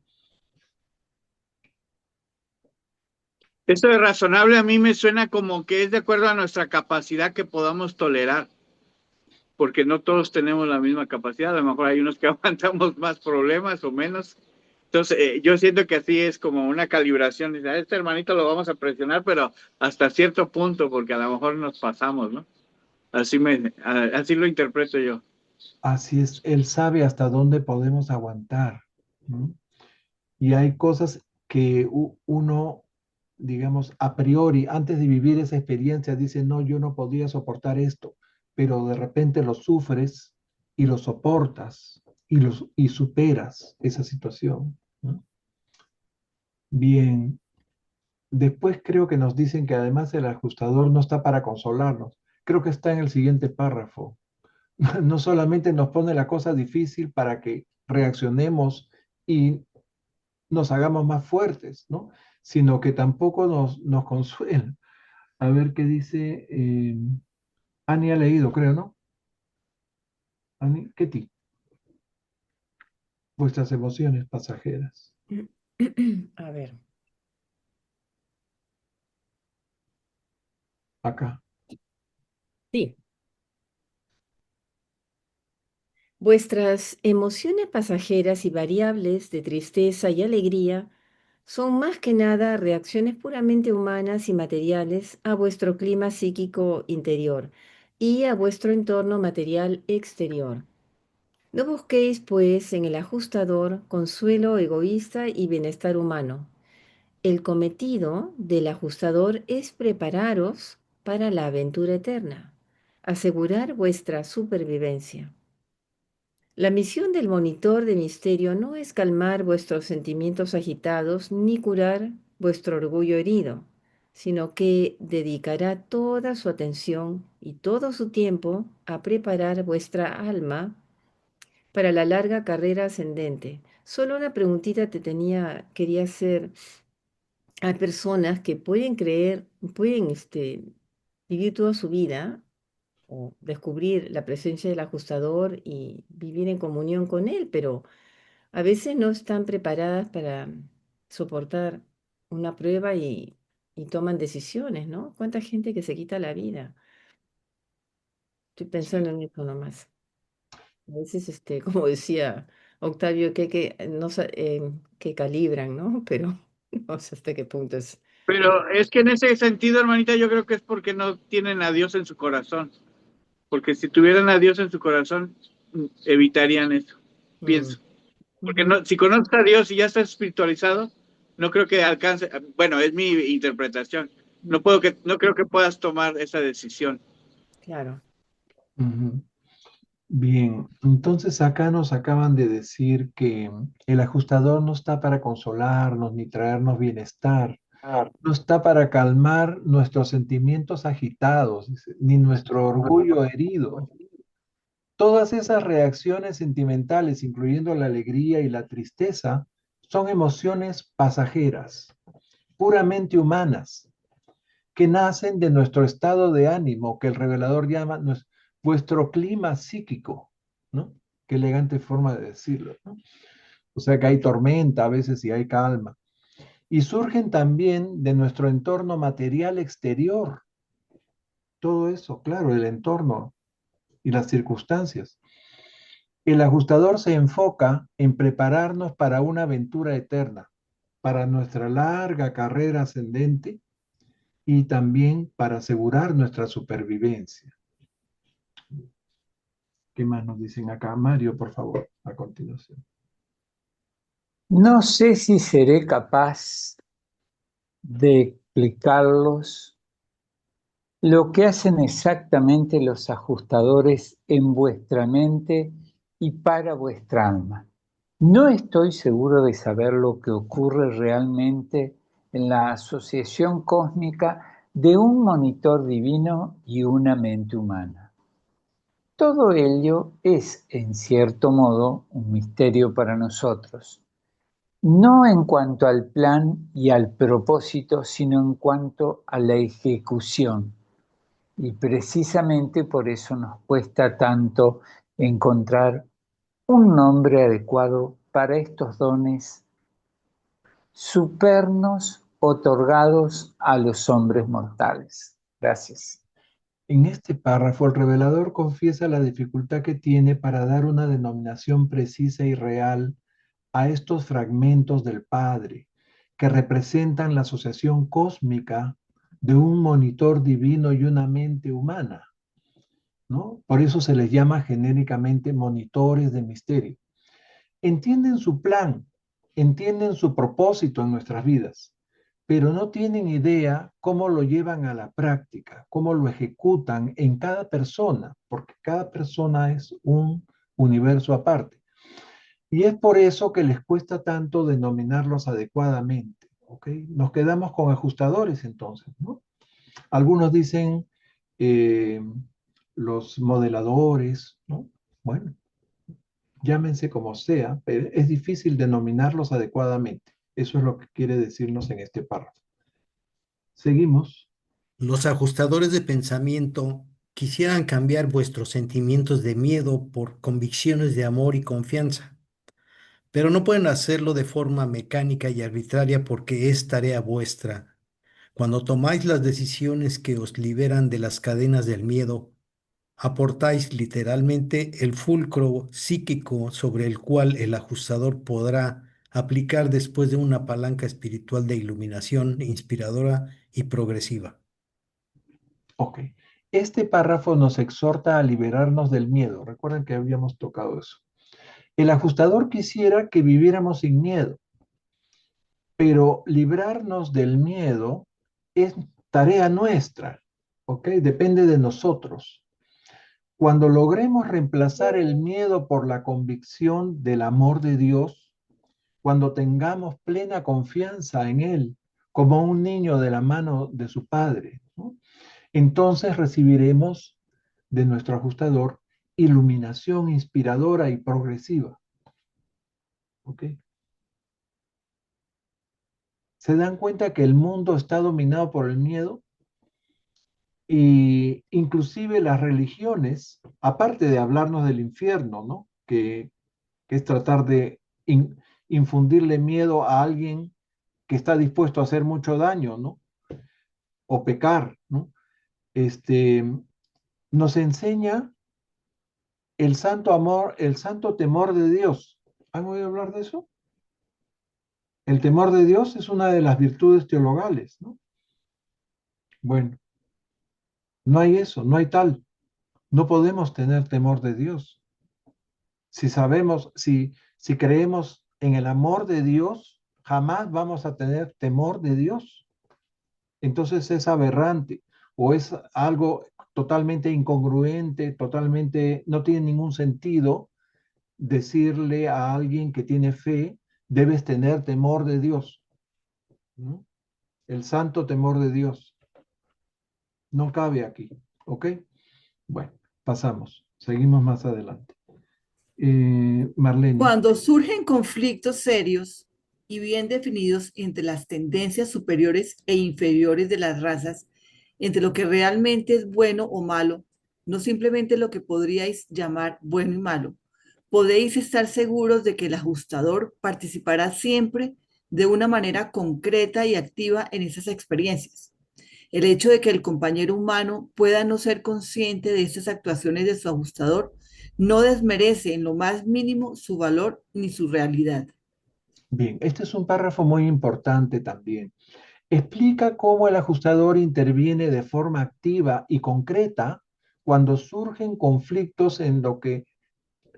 Esto de razonable a mí me suena como que es de acuerdo a nuestra capacidad que podamos tolerar, porque no todos tenemos la misma capacidad, a lo mejor hay unos que aguantamos más problemas o menos. Entonces, yo siento que así es como una calibración. Dice, a este hermanito lo vamos a presionar, pero hasta cierto punto, porque a lo mejor nos pasamos, ¿no? Así lo interpreto yo. Así es, Él sabe hasta dónde podemos aguantar, ¿no? Y hay cosas que uno, digamos, a priori, antes de vivir esa experiencia, dice, no, yo no podría soportar esto, pero de repente lo sufres y lo soportas y superas esa situación, ¿no? Bien, después creo que nos dicen que además el ajustador no está para consolarnos. Creo que está en el siguiente párrafo. No solamente nos pone la cosa difícil para que reaccionemos y nos hagamos más fuertes, ¿no? Sino que tampoco nos consuelan. A ver qué dice, Ani ha leído, creo, ¿no? Ani, ¿qué ti? Vuestras emociones pasajeras. A ver, Acá. sí. Vuestras emociones pasajeras y variables de tristeza y alegría son más que nada reacciones puramente humanas y materiales a vuestro clima psíquico interior y a vuestro entorno material exterior. No busquéis, pues, en el ajustador consuelo egoísta y bienestar humano. El cometido del ajustador es prepararos para la aventura eterna, asegurar vuestra supervivencia. La misión del monitor de misterio no es calmar vuestros sentimientos agitados ni curar vuestro orgullo herido, sino que dedicará toda su atención y todo su tiempo a preparar vuestra alma para la larga carrera ascendente. Solo una preguntita quería hacer. Hay personas que pueden creer, pueden vivir toda su vida o descubrir la presencia del ajustador y vivir en comunión con él, pero a veces no están preparadas para soportar una prueba y toman decisiones, ¿no? ¿Cuánta gente que se quita la vida? Estoy Sí. pensando en eso nomás. A veces, como decía Octavio, que calibran, ¿no? Pero no sé hasta qué punto es. Pero es que en ese sentido, hermanita, yo creo que es porque no tienen a Dios en su corazón. Porque si tuvieran a Dios en su corazón, evitarían eso, Mm, pienso. Porque ujú, no, si conoces a Dios y ya estás espiritualizado, no creo que alcance, bueno, es mi interpretación. mm, No creo que puedas tomar esa decisión. claro. Ujú. Bien, entonces acá nos acaban de decir que el ajustador no está para consolarnos ni traernos bienestar, no está para calmar nuestros sentimientos agitados, dice, ni nuestro orgullo herido. Todas esas reacciones sentimentales, incluyendo la alegría y la tristeza, son emociones pasajeras, puramente humanas, que nacen de nuestro estado de ánimo, que el revelador llama vuestro clima psíquico, ¿no? Qué elegante forma de decirlo, ¿no? O sea que hay tormenta a veces y hay calma. Y surgen también de nuestro entorno material exterior. Todo eso, claro, el entorno y las circunstancias. El ajustador se enfoca en prepararnos para una aventura eterna, para nuestra larga carrera ascendente y también para asegurar nuestra supervivencia. ¿Qué más nos dicen acá? Mario, por favor, a continuación. No sé si seré capaz de explicarlos lo que hacen exactamente los ajustadores en vuestra mente y para vuestra alma. No estoy seguro de saber lo que ocurre realmente en la asociación cósmica de un monitor divino y una mente humana. Todo ello es, en cierto modo, un misterio para nosotros, no en cuanto al plan y al propósito, sino en cuanto a la ejecución. Y precisamente por eso nos cuesta tanto encontrar un nombre adecuado para estos dones supernos otorgados a los hombres mortales. Gracias. En este párrafo, el revelador confiesa la dificultad que tiene para dar una denominación precisa y real a estos fragmentos del Padre, que representan la asociación cósmica de un monitor divino y una mente humana, ¿no? Por eso se les llama genéricamente monitores de misterio. Entienden su plan, entienden su propósito en nuestras vidas, pero no tienen idea cómo lo llevan a la práctica, cómo lo ejecutan en cada persona, porque cada persona es un universo aparte. Y es por eso que les cuesta tanto denominarlos adecuadamente, ¿ok? Nos quedamos con ajustadores entonces, ¿no? Algunos dicen eh, los modeladores, ¿no? Bueno, llámense como sea, pero es difícil denominarlos adecuadamente. Eso es lo que quiere decirnos en este párrafo. Seguimos. Los ajustadores de pensamiento quisieran cambiar vuestros sentimientos de miedo por convicciones de amor y confianza, pero no pueden hacerlo de forma mecánica y arbitraria porque es tarea vuestra. Cuando tomáis las decisiones que os liberan de las cadenas del miedo, aportáis literalmente el fulcro psíquico sobre el cual el ajustador podrá aplicar después de una palanca espiritual de iluminación inspiradora y progresiva. Ok. Este párrafo nos exhorta a liberarnos del miedo. Recuerden que habíamos tocado eso. El ajustador quisiera que viviéramos sin miedo, pero librarnos del miedo es tarea nuestra, ¿ok? Depende de nosotros. Cuando logremos reemplazar el miedo por la convicción del amor de Dios, cuando tengamos plena confianza en Él, como un niño de la mano de su padre, ¿no? Entonces recibiremos de nuestro ajustador iluminación inspiradora y progresiva. ¿Ok? ¿Se dan cuenta que el mundo está dominado por el miedo? Y inclusive las religiones, aparte de hablarnos del infierno, ¿no? Que es tratar de infundirle miedo a alguien que está dispuesto a hacer mucho daño, ¿no? O pecar, ¿no? Este, nos enseña el santo amor, el santo temor de Dios. ¿Han oído hablar de eso? El temor de Dios es una de las virtudes teologales, ¿no? Bueno, no hay eso, no hay tal. No podemos tener temor de Dios. Si sabemos, si creemos en el amor de Dios, jamás vamos a tener temor de Dios. Entonces es aberrante o es algo totalmente incongruente, totalmente, no tiene ningún sentido decirle a alguien que tiene fe, debes tener temor de Dios, ¿no? El santo temor de Dios no cabe aquí, ¿ok? Bueno, pasamos, seguimos más adelante. Marlene. Cuando surgen conflictos serios y bien definidos entre las tendencias superiores e inferiores de las razas, entre lo que realmente es bueno o malo, no simplemente lo que podríais llamar bueno y malo, podéis estar seguros de que el ajustador participará siempre de una manera concreta y activa en esas experiencias. El hecho de que el compañero humano pueda no ser consciente de estas actuaciones de su ajustador no desmerece en lo más mínimo su valor ni su realidad. Bien, este es un párrafo muy importante también. Explica cómo el ajustador interviene de forma activa y concreta cuando surgen conflictos en lo que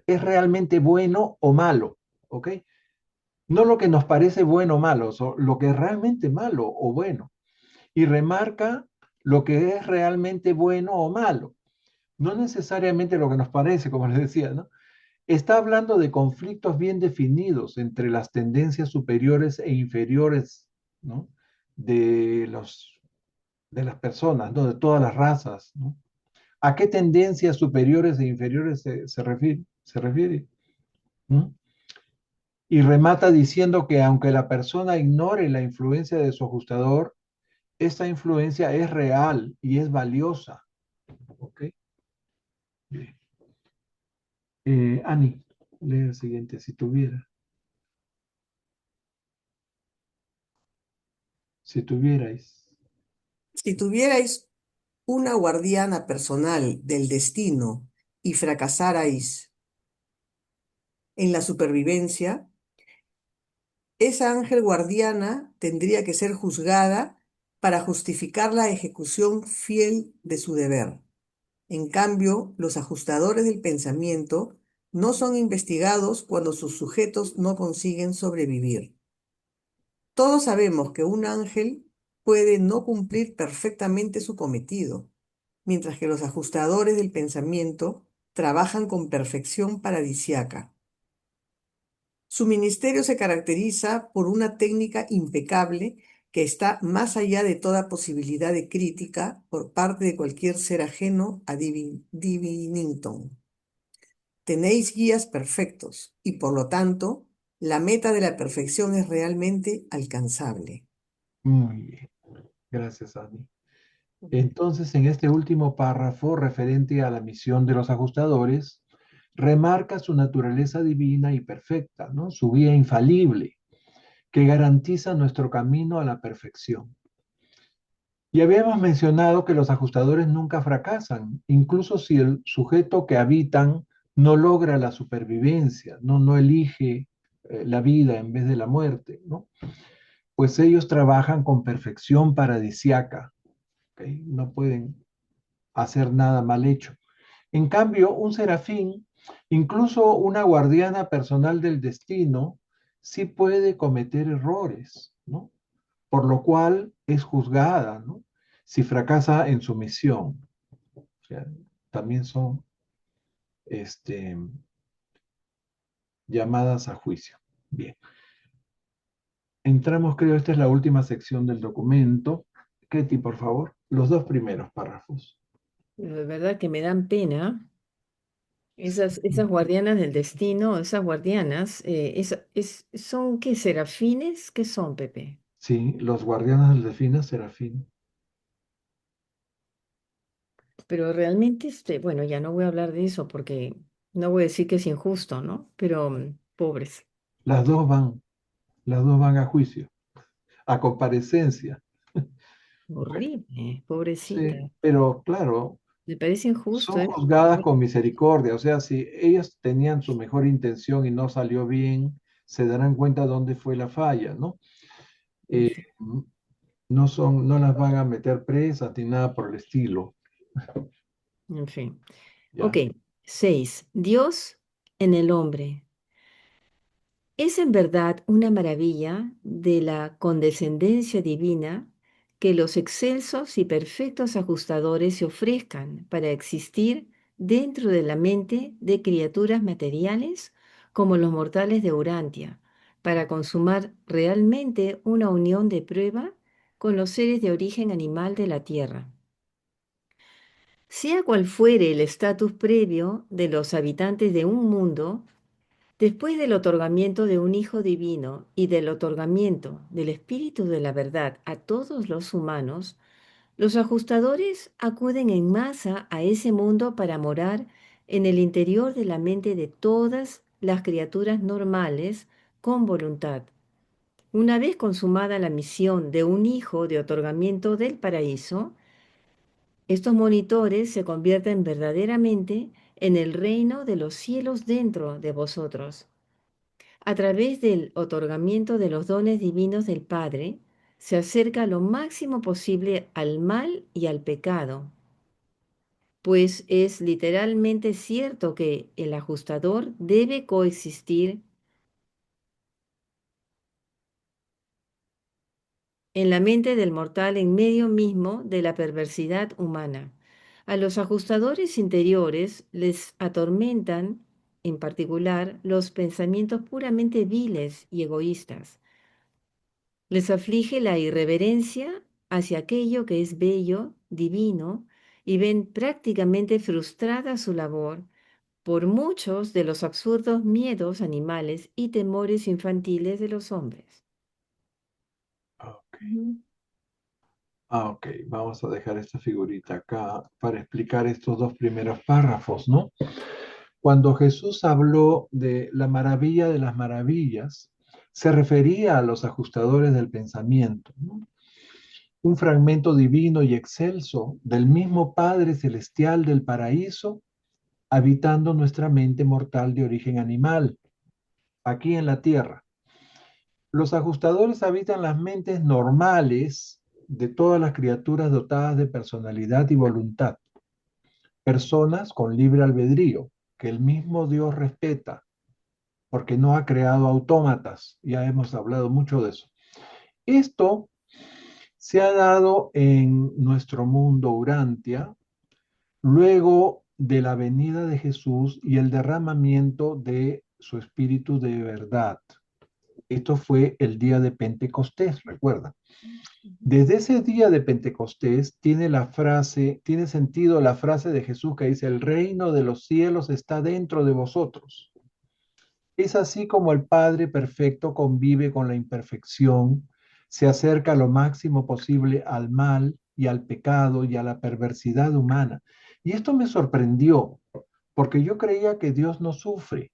es realmente bueno o malo, ¿ok? No lo que nos parece bueno o malo, lo que es realmente malo o bueno. Y remarca lo que es realmente bueno o malo, no necesariamente lo que nos parece, como les decía, ¿no? Está hablando de conflictos bien definidos entre las tendencias superiores e inferiores, ¿no? De de las personas, ¿no? De todas las razas, ¿no? ¿A qué tendencias superiores e inferiores se refiere? Se refiere, ¿no? Y remata diciendo que aunque la persona ignore la influencia de su ajustador, esta influencia es real y es valiosa. ¿Ok? Bien. Ani, lee el siguiente, si tuviera. Si tuvierais. Si tuvierais una guardiana personal del destino y fracasarais en la supervivencia, esa ángel guardiana tendría que ser juzgada para justificar la ejecución fiel de su deber. En cambio, los ajustadores del pensamiento no son investigados cuando sus sujetos no consiguen sobrevivir. Todos sabemos que un ángel puede no cumplir perfectamente su cometido, mientras que los ajustadores del pensamiento trabajan con perfección paradisiaca. Su ministerio se caracteriza por una técnica impecable que está más allá de toda posibilidad de crítica por parte de cualquier ser ajeno a Divinington. Tenéis guías perfectos y por lo tanto La meta de la perfección es realmente alcanzable. Muy bien. Gracias, Ani. Entonces, en este último párrafo, referente a la misión de los ajustadores, remarca su naturaleza divina y perfecta, ¿no? Su guía infalible, que garantiza nuestro camino a la perfección. Y habíamos mencionado que los ajustadores nunca fracasan, incluso si el sujeto que habitan no logra la supervivencia, no elige la vida en vez de la muerte, ¿no? Pues ellos trabajan con perfección paradisiaca, ¿ok? No pueden hacer nada mal hecho. En cambio, un serafín, incluso una guardiana personal del destino, sí puede cometer errores, ¿no? Por lo cual es juzgada, ¿no? Si fracasa en su misión. O sea, también son este, llamadas a juicio. Bien. Entramos, creo, esta es la última sección del documento. Ketty, por favor, los dos primeros párrafos. De verdad que me dan pena. Esas guardianas del destino, esas guardianas, ¿son qué? ¿Serafines? ¿Qué son, Pepe? Sí, los guardianes del delfín, serafín. Pero realmente, bueno, ya no voy a hablar de eso porque no voy a decir que es injusto, ¿no? Pero pobres. Las dos van a juicio, a comparecencia. Horrible, Sí, pobrecita. pero claro, Me parece injusto, son ¿eh? juzgadas con misericordia. O sea, si ellas tenían su mejor intención y no salió bien, se darán cuenta dónde fue la falla, ¿no? En Eh, fin. no las van a meter presas ni nada por el estilo. En fin. Ok, ¿Ya? 6. Dios en el hombre. Es en verdad una maravilla de la condescendencia divina que los excelsos y perfectos ajustadores se ofrezcan para existir dentro de la mente de criaturas materiales como los mortales de Urantia, para consumar realmente una unión de prueba con los seres de origen animal de la Tierra. Sea cual fuere el estatus previo de los habitantes de un mundo, después del otorgamiento de un Hijo Divino y del otorgamiento del Espíritu de la verdad a todos los humanos, los ajustadores acuden en masa a ese mundo para morar en el interior de la mente de todas las criaturas normales con voluntad. Una vez consumada la misión de un hijo de otorgamiento del paraíso, estos monitores se convierten verdaderamente en el reino de los cielos dentro de vosotros. A través del otorgamiento de los dones divinos del Padre, se acerca lo máximo posible al mal y al pecado, pues es literalmente cierto que el ajustador debe coexistir en la mente del mortal en medio mismo de la perversidad humana. A los ajustadores interiores les atormentan, en particular, los pensamientos puramente viles y egoístas. Les aflige la irreverencia hacia aquello que es bello, divino, y ven prácticamente frustrada su labor por muchos de los absurdos miedos animales y temores infantiles de los hombres. Ok. Ujú. Ok, vamos a dejar esta figurita acá para explicar estos dos primeros párrafos, ¿no? Cuando Jesús habló de la maravilla de las maravillas, se refería a los ajustadores del pensamiento, ¿no? Un fragmento divino y excelso del mismo Padre Celestial del paraíso, habitando nuestra mente mortal de origen animal, aquí en la tierra. Los ajustadores habitan las mentes normales de todas las criaturas dotadas de personalidad y voluntad, personas con libre albedrío, que el mismo Dios respeta, porque no ha creado autómatas. Ya hemos hablado mucho de eso. Esto se ha dado en nuestro mundo Urantia, luego de la venida de Jesús y el derramamiento de su Espíritu de verdad. Esto fue el día de Pentecostés, recuerda. Desde ese día de Pentecostés tiene sentido la frase de Jesús que dice, el reino de los cielos está dentro de vosotros. Es así como el Padre perfecto convive con la imperfección, se acerca lo máximo posible al mal y al pecado y a la perversidad humana. Y esto me sorprendió, porque yo creía que Dios no sufre.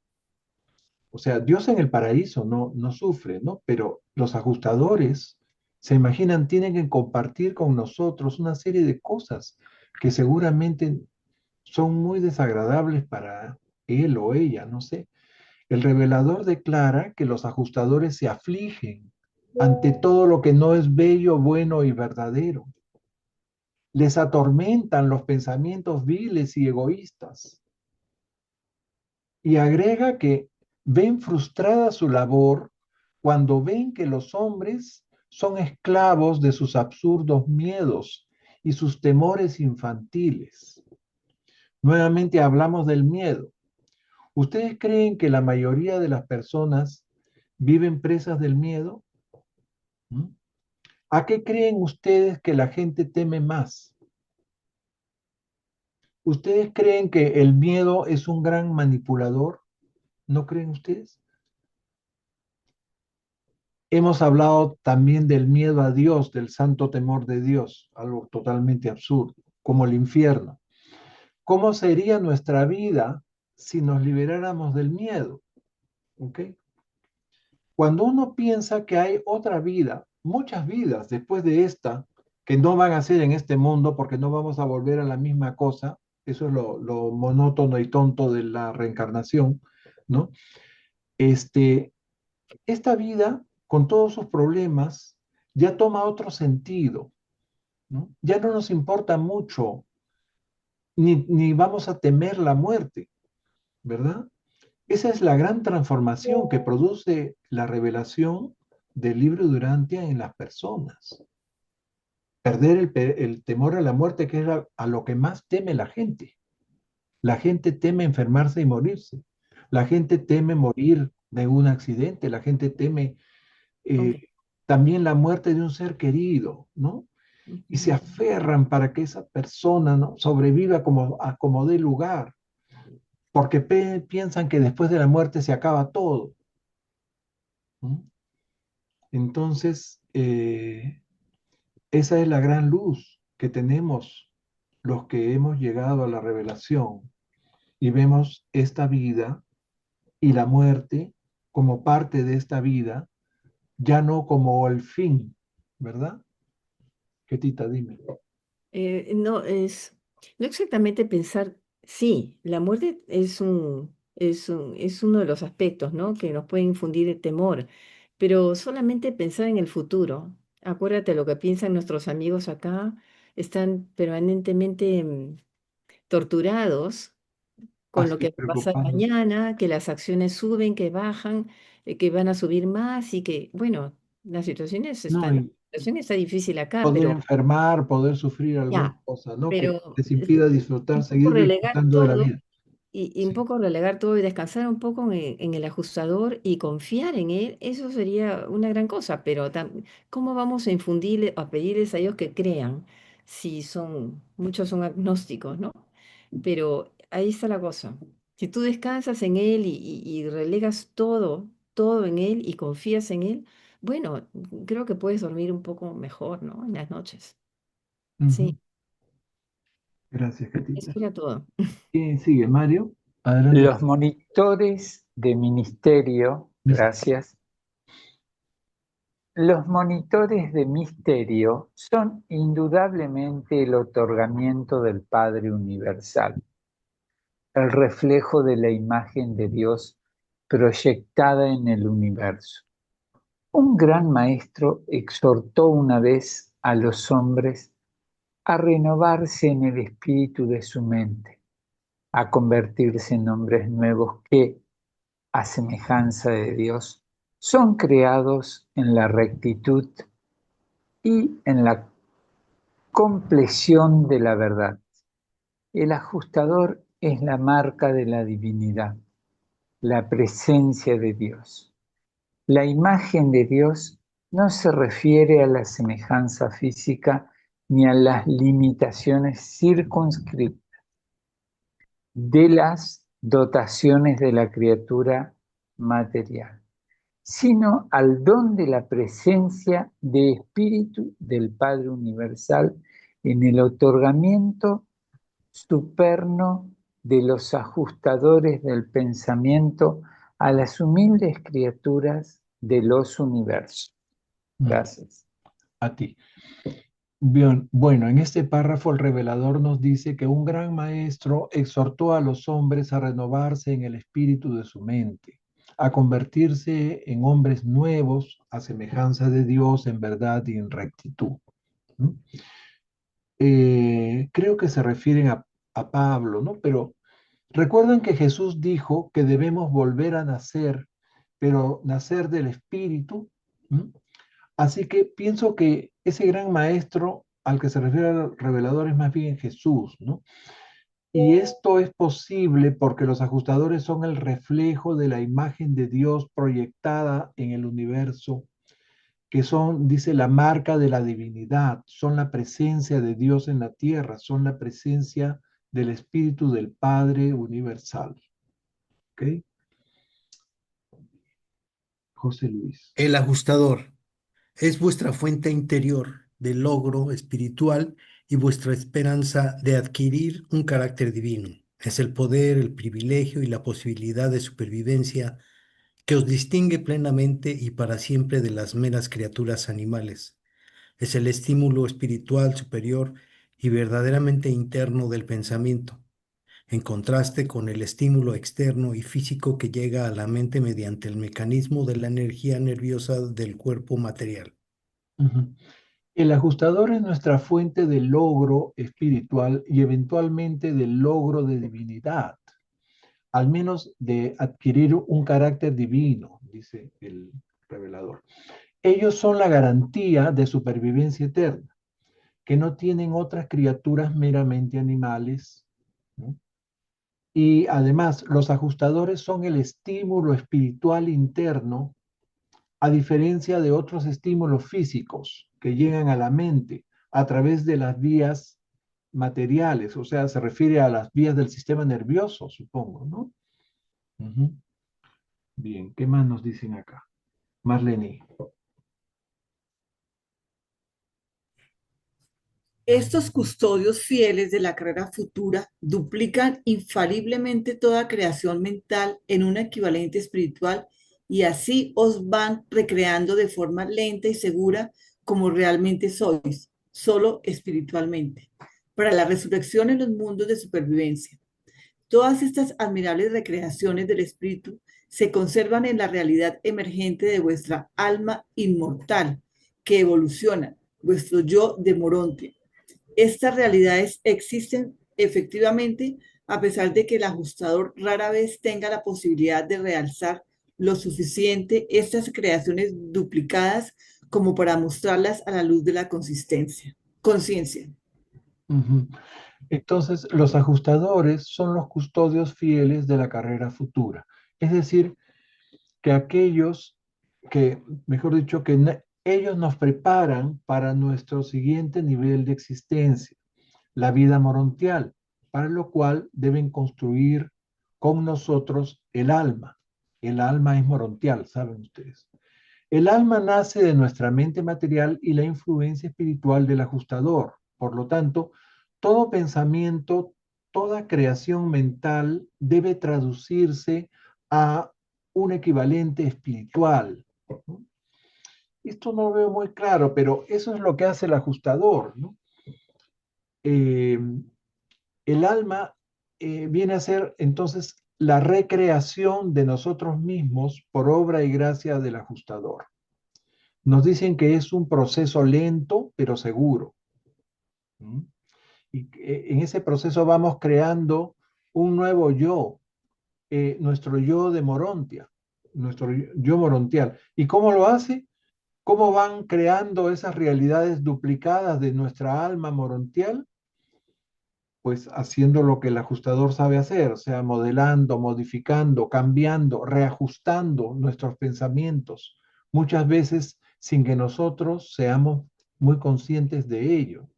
O sea, Dios en el paraíso no sufre, ¿no? Pero los ajustadores, se imaginan, tienen que compartir con nosotros una serie de cosas que seguramente son muy desagradables para él o ella, no sé. El revelador declara que los ajustadores se afligen ante todo lo que no es bello, bueno y verdadero. Les atormentan los pensamientos viles y egoístas. Y agrega que ven frustrada su labor cuando ven que los hombres son esclavos de sus absurdos miedos y sus temores infantiles. Nuevamente hablamos del miedo. ¿Ustedes creen que la mayoría de las personas viven presas del miedo? ¿Mm? ¿A qué creen ustedes que la gente teme más? ¿Ustedes creen que el miedo es un gran manipulador? ¿No creen ustedes? Hemos hablado también del miedo a Dios, del santo temor de Dios, algo totalmente absurdo, como el infierno. ¿Cómo sería nuestra vida si nos liberáramos del miedo? ¿Ok? Cuando uno piensa que hay otra vida, muchas vidas después de esta, que no van a ser en este mundo porque no vamos a volver a la misma cosa, eso es lo monótono y tonto de la reencarnación, ¿no? Esta vida, con todos sus problemas, ya toma otro sentido, ¿no? Ya no nos importa mucho, ni vamos a temer la muerte, ¿verdad? Esa es la gran transformación que produce la revelación del libro de Urantia en las personas. Perder el temor a la muerte, que es a lo que más teme la gente. La gente teme enfermarse y morirse. La gente teme morir de un accidente. La gente teme Ok. también la muerte de un ser querido, ¿no? Y se aferran para que esa persona, ¿no?, sobreviva como dé lugar, porque piensan que después de la muerte se acaba todo, ¿no? Entonces, esa es la gran luz que tenemos los que hemos llegado a la revelación y vemos esta vida y la muerte como parte de esta vida, ya no como el fin, ¿verdad? Ketita, dime. No exactamente pensar, sí, la muerte es uno de los aspectos, ¿no?, que nos puede infundir el temor, pero solamente pensar en el futuro. Acuérdate lo que piensan nuestros amigos acá, están permanentemente torturados con lo Así que va a pasar preocupados. mañana, que las acciones suben, que bajan, que van a subir más y que, bueno, No, la y situación está difícil acá, poder pero enfermar, poder sufrir alguna ya, cosa, ¿no? Que pero les impida disfrutar, un poco seguir relegar disfrutando de la todo vida. y un Sí. poco relegar todo y descansar un poco en el ajustador y confiar en él, eso sería una gran cosa, pero ¿cómo vamos a infundirle, a pedirles a ellos que crean si muchos son agnósticos, ¿no? Pero ahí está la cosa. Si tú descansas en él y relegas todo en él y confías en él, bueno, creo que puedes dormir un poco mejor, ¿no? En las noches. Sí, Ujú. Gracias, eso Catita. era todo. ¿Quién sigue? Mario. Adelante. Los monitores de ministerio, gracias. Los monitores de misterio son indudablemente el otorgamiento del Padre Universal, el reflejo de la imagen de Dios proyectada en el universo. Un gran maestro exhortó una vez a los hombres a renovarse en el espíritu de su mente, a convertirse en hombres nuevos que, a semejanza de Dios, son creados en la rectitud y en la compleción de la verdad. El ajustador es la marca de la divinidad, la presencia de Dios. La imagen de Dios no se refiere a la semejanza física ni a las limitaciones circunscritas de las dotaciones de la criatura material, sino al don de la presencia de Espíritu del Padre Universal en el otorgamiento superno de los ajustadores del pensamiento a las humildes criaturas de los universos. Gracias. A ti. Bien, bueno, en este párrafo el revelador nos dice que un gran maestro exhortó a los hombres a renovarse en el espíritu de su mente, a convertirse en hombres nuevos a semejanza de Dios en verdad y en rectitud. ¿Mm? Creo que se refieren a Pablo, ¿no? Pero recuerdan que Jesús dijo que debemos volver a nacer, pero nacer del espíritu. ¿Mm? Así que pienso que ese gran maestro al que se refiere el revelador es más bien Jesús, ¿no? Y esto es posible porque los ajustadores son el reflejo de la imagen de Dios proyectada en el universo, que son, dice, la marca de la divinidad, son la presencia de Dios en la tierra, son la presencia del Espíritu del Padre universal. ¿Ok? José Luis. El ajustador es vuestra fuente interior de logro espiritual y vuestra esperanza de adquirir un carácter divino. Es el poder, el privilegio y la posibilidad de supervivencia que os distingue plenamente y para siempre de las meras criaturas animales. Es el estímulo espiritual superior y verdaderamente interno del pensamiento, en contraste con el estímulo externo y físico que llega a la mente mediante el mecanismo de la energía nerviosa del cuerpo material. Ujú. El ajustador es nuestra fuente de logro espiritual y eventualmente del logro de divinidad, al menos de adquirir un carácter divino, dice el revelador. Ellos son la garantía de supervivencia eterna, que no tienen otras criaturas meramente animales, ¿no? Y además, los ajustadores son el estímulo espiritual interno, a diferencia de otros estímulos físicos que llegan a la mente a través de las vías materiales, o sea, se refiere a las vías del sistema nervioso, supongo, ¿no? Ujú. Bien, ¿qué más nos dicen acá? Marlene. Estos custodios fieles de la carrera futura duplican infaliblemente toda creación mental en un equivalente espiritual y así os van recreando de forma lenta y segura como realmente sois, solo espiritualmente, para la resurrección en los mundos de supervivencia. Todas estas admirables recreaciones del espíritu se conservan en la realidad emergente de vuestra alma inmortal, que evoluciona, vuestro yo de Moronte. Estas realidades existen efectivamente a pesar de que el ajustador rara vez tenga la posibilidad de realzar lo suficiente estas creaciones duplicadas como para mostrarlas a la luz de la conciencia. Ujú. Entonces, los ajustadores son los custodios fieles de la carrera futura. Es decir, que aquellos que, mejor dicho, ellos nos preparan para nuestro siguiente nivel de existencia, la vida morontial, para lo cual deben construir con nosotros el alma. El alma es morontial, saben ustedes. El alma nace de nuestra mente material y la influencia espiritual del ajustador. Por lo tanto, todo pensamiento, toda creación mental debe traducirse a un equivalente espiritual. Esto no lo veo muy claro, pero eso es lo que hace el ajustador, ¿no? El alma viene a ser entonces la recreación de nosotros mismos por obra y gracia del ajustador. Nos dicen que es un proceso lento, pero seguro. ¿Mm? Y en ese proceso vamos creando un nuevo yo, nuestro yo de Morontia, nuestro yo morontial. ¿Y cómo lo hace? ¿Cómo van creando esas realidades duplicadas de nuestra alma morontial? Pues haciendo lo que el ajustador sabe hacer, o sea, modelando, modificando, cambiando, reajustando nuestros pensamientos, muchas veces sin que nosotros seamos muy conscientes de ello,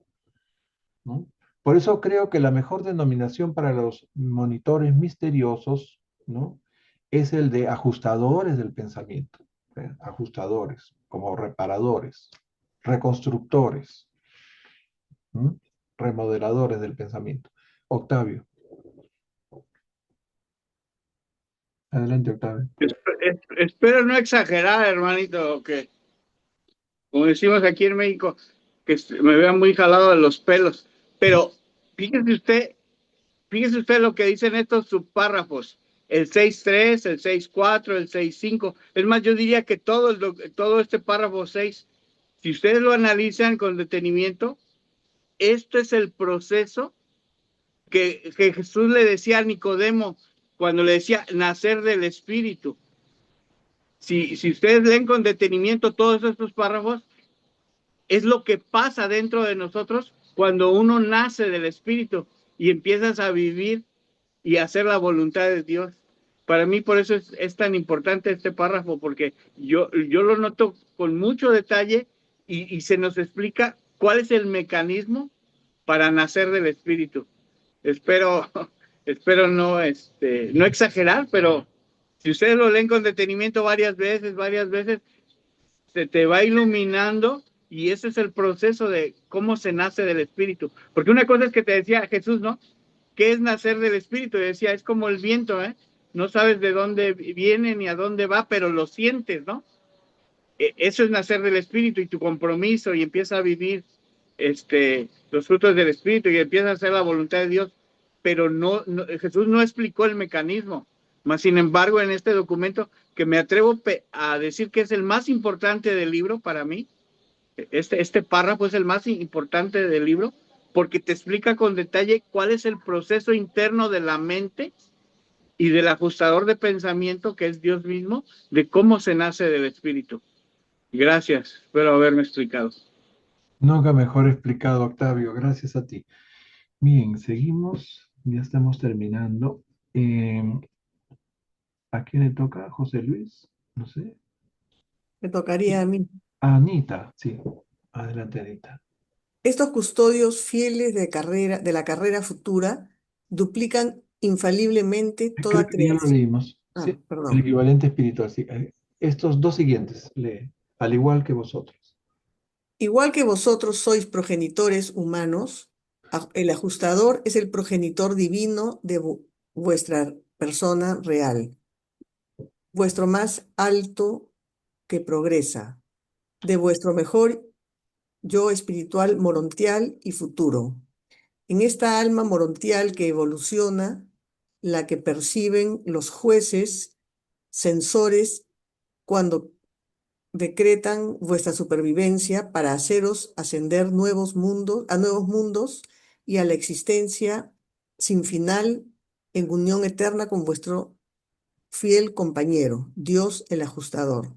¿no? Por eso creo que la mejor denominación para los monitores misteriosos, ¿no?, es el de ajustadores del pensamiento, ajustadores, como reparadores, reconstructores, ¿m? Remodeladores del pensamiento. Octavio, adelante, Octavio. Espero no exagerar, hermanito, que como decimos aquí en México, que me vean muy jalado de los pelos. Pero fíjese usted lo que dicen estos subpárrafos. El 6.3, el 6.4, el 6.5. Es más, yo diría que todo este párrafo 6, si ustedes lo analizan con detenimiento, esto es el proceso que Jesús le decía a Nicodemo cuando le decía nacer del Espíritu. Si ustedes leen con detenimiento todos estos párrafos, es lo que pasa dentro de nosotros cuando uno nace del Espíritu y empiezas a vivir y a hacer la voluntad de Dios. Para mí por eso es tan importante este párrafo, porque yo lo noto con mucho detalle y se nos explica cuál es el mecanismo para nacer del Espíritu. Espero no exagerar, pero si ustedes lo leen con detenimiento varias veces, se te va iluminando y ese es el proceso de cómo se nace del Espíritu. Porque una cosa es que te decía Jesús, ¿no? ¿Qué es nacer del Espíritu? Y decía, es como el viento, ¿eh? No sabes de dónde viene ni a dónde va, pero lo sientes, ¿no? Eso es nacer del Espíritu y tu compromiso y empieza a vivir los frutos del Espíritu y empieza a hacer la voluntad de Dios. Pero Jesús no explicó el mecanismo. Mas, sin embargo, en este documento, que me atrevo a decir que es el más importante del libro para mí, este párrafo es el más importante del libro, porque te explica con detalle cuál es el proceso interno de la mente y del ajustador de pensamiento, que es Dios mismo, de cómo se nace del Espíritu. Gracias, espero haberme explicado. Nunca mejor explicado, Octavio, gracias a ti. Bien, seguimos, ya estamos terminando. ¿A quién le toca? ¿José Luis? No sé. Me tocaría a mí. Anita, sí. Adelante, Anita. Estos custodios fieles de la carrera futura duplican infaliblemente toda Creo que ya lo creación. leímos. Ah, Sí, el perdón. equivalente espiritual. Sí. Estos dos siguientes, lee. Al igual que vosotros. Igual que vosotros sois progenitores humanos, el ajustador es el progenitor divino de vuestra persona real, vuestro más alto que progresa, de vuestro mejor yo espiritual morontial y futuro. En esta alma morontial que evoluciona, la que perciben los jueces, censores, cuando decretan vuestra supervivencia para haceros ascender a nuevos mundos y a la existencia sin final en unión eterna con vuestro fiel compañero, Dios el ajustador.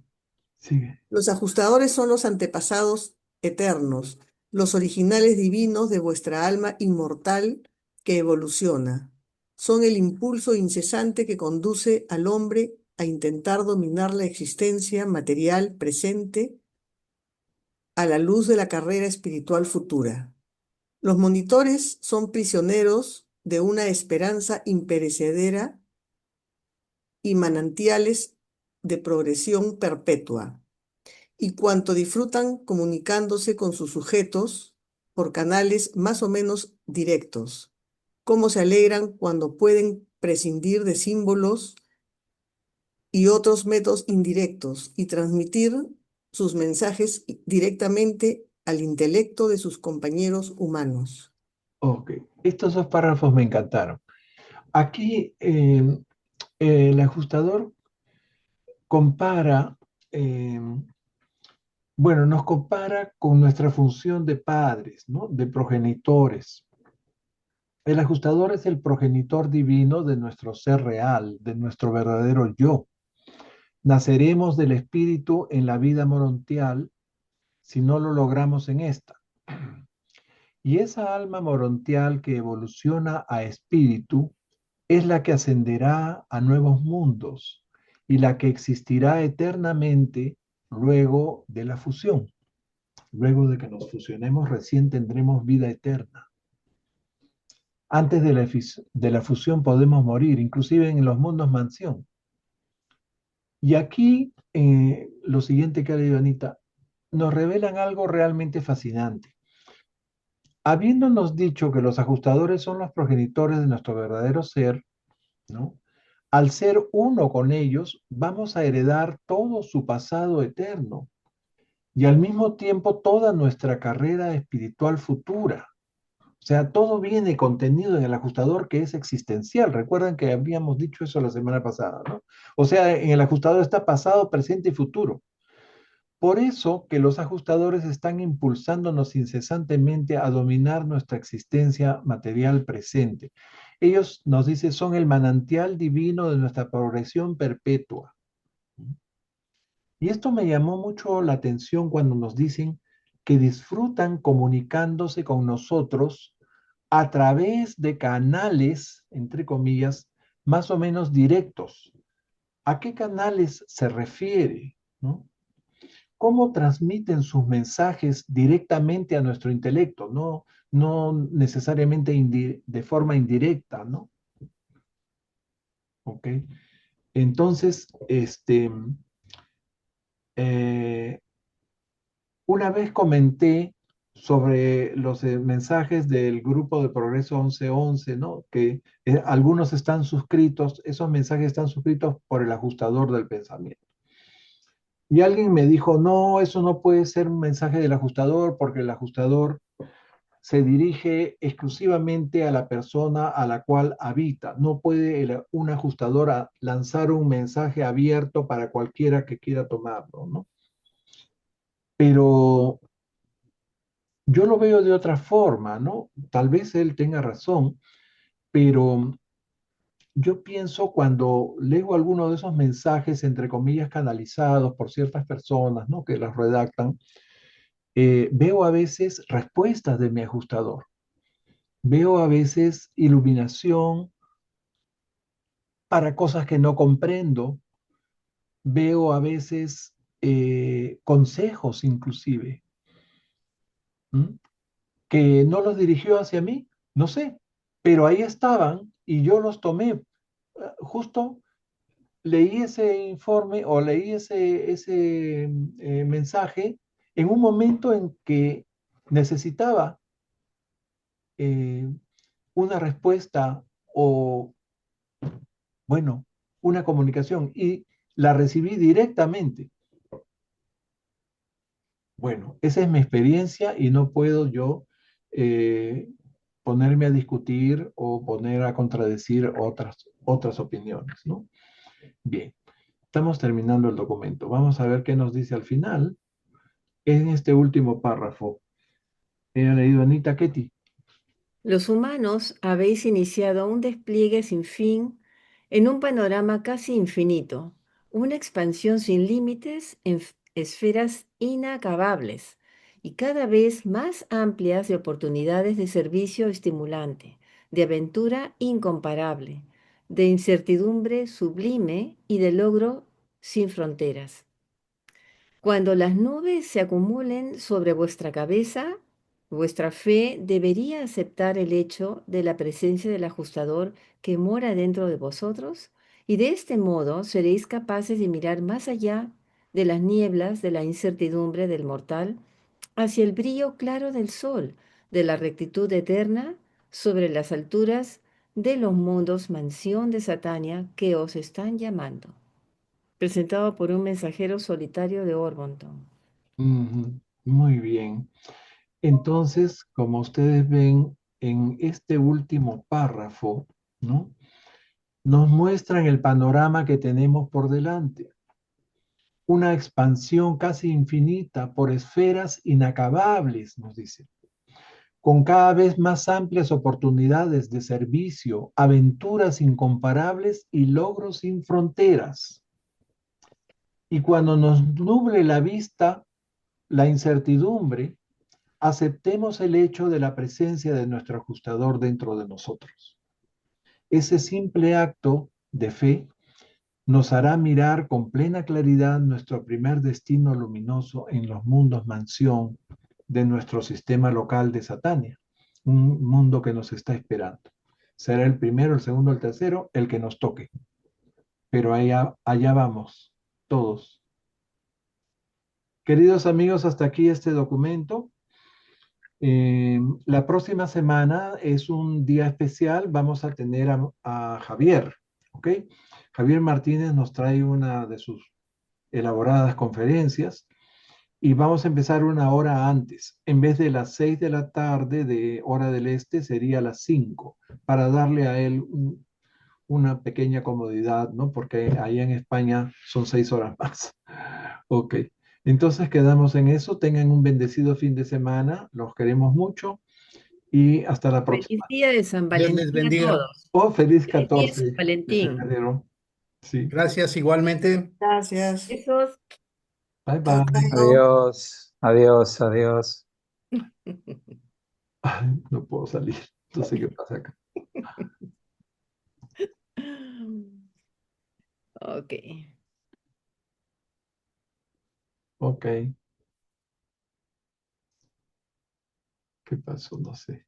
Sigue. Los ajustadores son los antepasados eternos, los originales divinos de vuestra alma inmortal que evoluciona. Son el impulso incesante que conduce al hombre a intentar dominar la existencia material presente a la luz de la carrera espiritual futura. Los monitores son prisioneros de una esperanza imperecedera y manantiales de progresión perpetua, y cuanto disfrutan comunicándose con sus sujetos por canales más o menos directos, cómo se alegran cuando pueden prescindir de símbolos y otros métodos indirectos y transmitir sus mensajes directamente al intelecto de sus compañeros humanos. Ok, estos dos párrafos me encantaron. Aquí el ajustador compara, nos compara con nuestra función de padres, ¿no? De progenitores. El ajustador es el progenitor divino de nuestro ser real, de nuestro verdadero yo. Naceremos del espíritu en la vida morontial si no lo logramos en esta. Y esa alma morontial que evoluciona a espíritu es la que ascenderá a nuevos mundos y la que existirá eternamente luego de la fusión. Luego de que nos fusionemos, recién tendremos vida eterna. Antes de la fusión podemos morir, inclusive en los mundos mansión. Y aquí, lo siguiente que ha leído Anita, nos revelan algo realmente fascinante. Habiéndonos dicho que los ajustadores son los progenitores de nuestro verdadero ser, ¿no? Al ser uno con ellos, vamos a heredar todo su pasado eterno y al mismo tiempo toda nuestra carrera espiritual futura. O sea, todo viene contenido en el ajustador que es existencial. Recuerdan que habíamos dicho eso la semana pasada, ¿no? O sea, en el ajustador está pasado, presente y futuro. Por eso que los ajustadores están impulsándonos incesantemente a dominar nuestra existencia material presente. Ellos, nos dicen, son el manantial divino de nuestra progresión perpetua. Y esto me llamó mucho la atención cuando nos dicen que disfrutan comunicándose con nosotros a través de canales, entre comillas, más o menos directos. ¿A qué canales se refiere? ¿No? ¿Cómo transmiten sus mensajes directamente a nuestro intelecto? No necesariamente de forma indirecta, ¿no? ¿Ok? Entonces, eh, una vez comenté sobre los mensajes del grupo de Progreso 1111, ¿no? Que algunos están suscritos, esos mensajes están suscritos por el ajustador del pensamiento. Y alguien me dijo, no, eso no puede ser un mensaje del ajustador porque el ajustador se dirige exclusivamente a la persona a la cual habita. No puede un ajustador lanzar un mensaje abierto para cualquiera que quiera tomarlo, ¿no? Pero yo lo veo de otra forma, ¿no? Tal vez él tenga razón, pero yo pienso cuando leo alguno de esos mensajes, entre comillas, canalizados por ciertas personas, ¿no? Que las redactan, veo a veces respuestas de mi ajustador, veo a veces iluminación para cosas que no comprendo, veo a veces consejos inclusive, ¿m? Que no los dirigió hacia mí, no sé, pero ahí estaban y yo los tomé. Justo leí ese informe o leí ese mensaje en un momento en que necesitaba eh, una respuesta o, bueno, una comunicación y la recibí directamente. Bueno, esa es mi experiencia y no puedo yo eh, ponerme a discutir o poner a contradecir otras opiniones, ¿no? Bien, estamos terminando el documento. Vamos a ver qué nos dice al final en este último párrafo. He leído Anita Ketty. Los humanos habéis iniciado un despliegue sin fin en un panorama casi infinito, una expansión sin límites en esferas inacabables y cada vez más amplias de oportunidades de servicio estimulante, de aventura incomparable, de incertidumbre sublime y de logro sin fronteras. Cuando las nubes se acumulen sobre vuestra cabeza, vuestra fe debería aceptar el hecho de la presencia del ajustador que mora dentro de vosotros, y de este modo seréis capaces de mirar más allá de las nieblas de la incertidumbre del mortal hacia el brillo claro del sol, de la rectitud eterna sobre las alturas de los mundos mansión de Satania que os están llamando. Presentado por un mensajero solitario de Orbonton. Muy bien. Entonces, como ustedes ven en este último párrafo, ¿no? Nos muestran el panorama que tenemos por delante. Una expansión casi infinita por esferas inacabables, nos dice, con cada vez más amplias oportunidades de servicio, aventuras incomparables y logros sin fronteras. Y cuando nos nuble la vista, la incertidumbre, aceptemos el hecho de la presencia de nuestro ajustador dentro de nosotros. Ese simple acto de fe nos hará mirar con plena claridad nuestro primer destino luminoso en los mundos mansión de nuestro sistema local de Satania, un mundo que nos está esperando. Será el primero, el segundo, el tercero, el que nos toque. Pero allá vamos, todos. Queridos amigos, hasta aquí este documento. La próxima semana es un día especial. Vamos a tener a Javier, ¿ok? Javier Martínez nos trae una de sus elaboradas conferencias y vamos a empezar una hora antes. En vez de las 6 de la tarde de hora del este, sería las 5, para darle a él una pequeña comodidad, ¿no? Porque ahí en España son 6 horas más. Ok, entonces quedamos en eso. Tengan un bendecido fin de semana. Los queremos mucho y hasta la Feliz próxima. día de San Dios les Valentín a bendiga. todos. Oh, feliz Feliz día de San 14 de Valentín. febrero. Sí. Gracias igualmente. Gracias. Besos. Bye Chao, bye. chao. Adiós, adiós, adiós. Ay, no puedo salir. No sé qué pasa acá. Ok. Ok. ¿Qué pasó? No sé.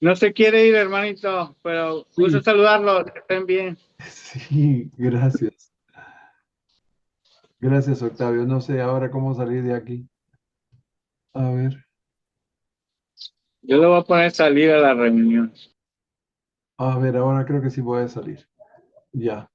No se quiere ir, hermanito, pero gusto Sí, saludarlos, que estén bien. sí, gracias. Gracias, Octavio. No sé ahora cómo salir de aquí. A ver. Yo le voy a poner salir a la reunión. A ver, ahora creo que sí voy a salir. Ya.